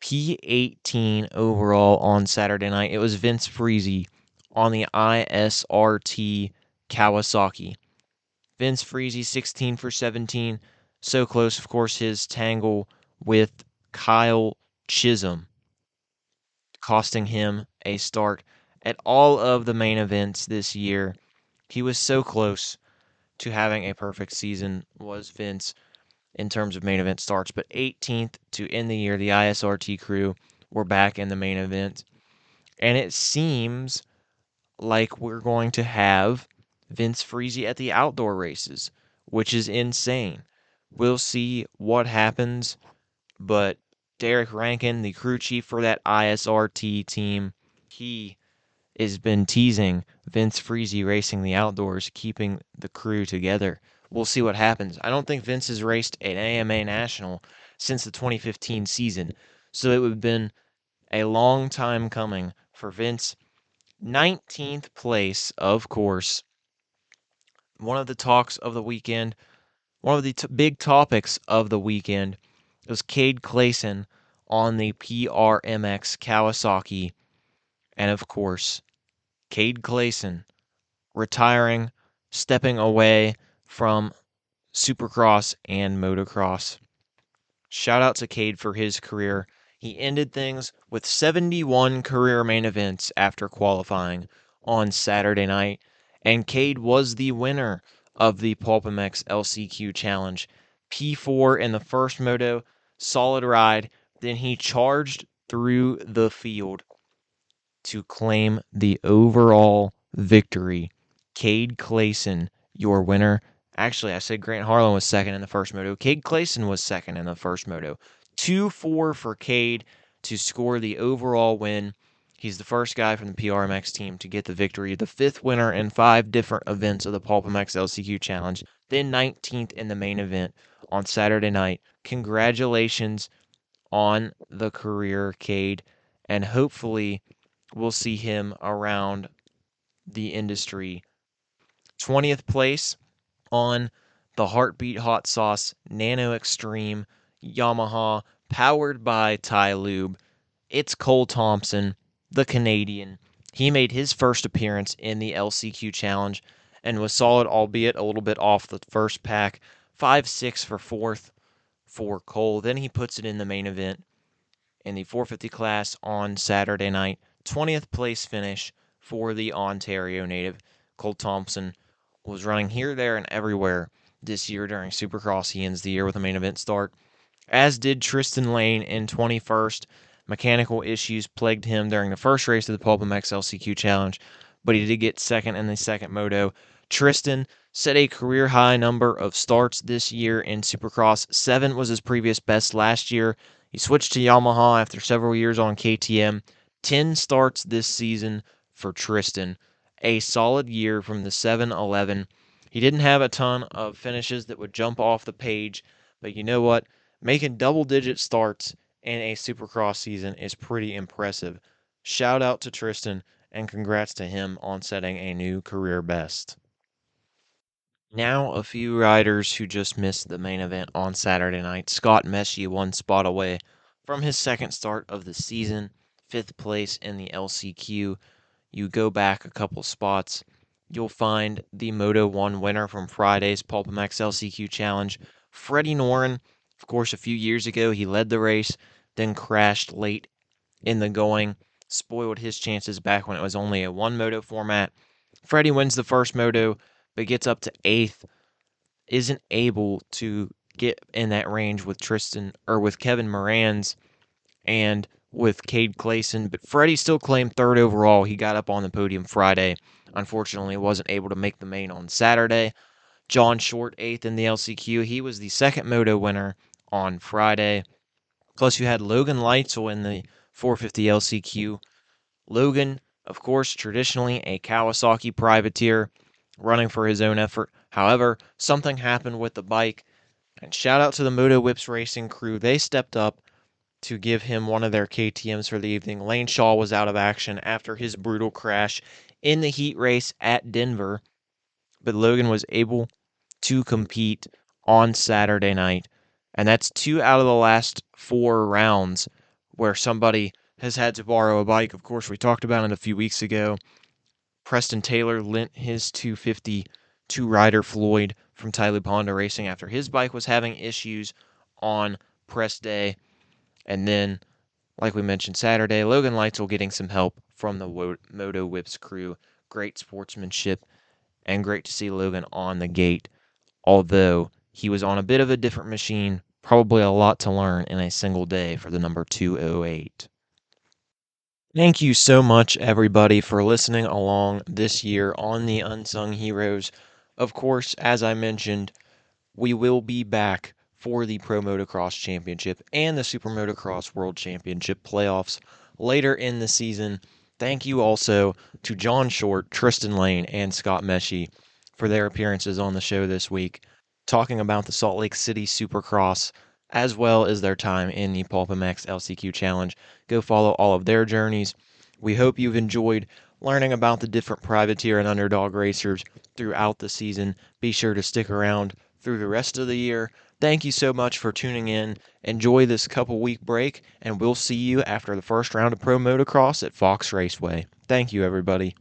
P18 overall on Saturday night. It was Vince Friese on the ISRT Kawasaki. Vince Friese 16 for 17. So close, of course, his tangle with Kyle Chisholm, costing him a start at all of the main events this year. He was so close to having a perfect season, was Vince, in terms of main event starts, but 18th to end the year. The ISRT crew were back in the main event, and it seems like we're going to have Vince Friese at the outdoor races, which is insane. We'll see what happens, but Derek Rankin, the crew chief for that ISRT team, he has been teasing Vince Friese racing the outdoors, keeping the crew together. We'll see what happens. I don't think Vince has raced an AMA National since the 2015 season, so it would have been a long time coming for Vince. 19th place, of course. One of the talks of the weekend, one of the big topics of the weekend was Cade Clayson on the PRMX Kawasaki. And of course, Cade Clayson retiring, stepping away from Supercross and motocross. Shout out to Cade for his career. He ended things with 71 career main events after qualifying on Saturday night, and Cade was the winner of the PulpMX LCQ Challenge. P4 in the first moto, solid ride. Then he charged through the field to claim the overall victory. Cade Clayson, your winner. Actually, I said Grant Harlan was second in the first moto. Cade Clayson was second in the first moto. 2-4 for Cade to score the overall win. He's the first guy from the PRMX team to get the victory, the fifth winner in 5 different events of the PulpMX LCQ Challenge, then 19th in the main event on Saturday night. Congratulations on the career, Cade, and hopefully we'll see him around the industry. 20th place on the Heartbeat Hot Sauce Nano Extreme Yamaha, powered by Ty Lube. It's Cole Thompson, the Canadian. He made his first appearance in the LCQ Challenge and was solid, albeit a little bit off the first pack. 5-6 for fourth for Cole. Then he puts it in the main event in the 450 class on Saturday night. 20th place finish for the Ontario native. Cole Thompson was running here, there, and everywhere this year during Supercross. He ends the year with a main event start, as did Tristan Lane in 21st. Mechanical issues plagued him during the first race of the PulpMX LCQ Challenge, but he did get second in the second moto. Tristan set a career-high number of starts this year in Supercross. 7 was his previous best last year. He switched to Yamaha after several years on KTM. 10 starts this season for Tristan. A solid year from the 7-11. He didn't have a ton of finishes that would jump off the page, but you know what? Making double-digit starts in a Supercross season is pretty impressive. Shout out to Tristan, and congrats to him on setting a new career best. Now, a few riders who just missed the main event on Saturday night. Scott Meshey 1 spot away from his second start of the season, 5th place in the LCQ. You go back a couple spots, you'll find the Moto 1 winner from Friday's PulpMX LCQ Challenge, Freddie Noren. Of course, a few years ago, he led the race, then crashed late in the going, spoiled his chances back when it was only a 1-moto format. Freddie wins the first moto, but gets up to 8th, isn't able to get in that range with Tristan or with Kevin Moran's and with Cade Clayson, but Freddie still claimed third overall. He got up on the podium Friday. Unfortunately, wasn't able to make the main on Saturday. John Short, 8th in the LCQ. He was the second moto winner on Friday. Plus, you had Logan Leitzel in the 450 LCQ. Logan, of course, traditionally a Kawasaki privateer, running for his own effort. However, something happened with the bike, and shout out to the Moto Whips Racing crew. They stepped up to give him one of their KTMs for the evening. Lane Shaw was out of action after his brutal crash in the heat race at Denver, but Logan was able to compete on Saturday night. And that's 2 out of the last 4 rounds where somebody has had to borrow a bike. Of course, we talked about it a few weeks ago. Preston Taylor lent his 250 to Ryder Floyd from Tyloo Honda Racing after his bike was having issues on press day. And then, like we mentioned Saturday, Logan Leitzel getting some help from the Moto Whips crew. Great sportsmanship, and great to see Logan on the gate, although he was on a bit of a different machine, probably a lot to learn in a single day for the number 208. Thank you so much, everybody, for listening along this year on the Unsung Heroes. Of course, as I mentioned, we will be back for the Pro Motocross Championship and the Super Motocross World Championship playoffs later in the season. Thank you also to John Short, Tristan Lane, and Scott Meshey for their appearances on the show this week, talking about the Salt Lake City Supercross, as well as their time in the PulpMX LCQ Challenge. Go follow all of their journeys. We hope you've enjoyed learning about the different privateer and underdog racers throughout the season. Be sure to stick around through the rest of the year. Thank you so much for tuning in. Enjoy this couple week break, and we'll see you after the first round of Pro Motocross at Fox Raceway. Thank you, everybody.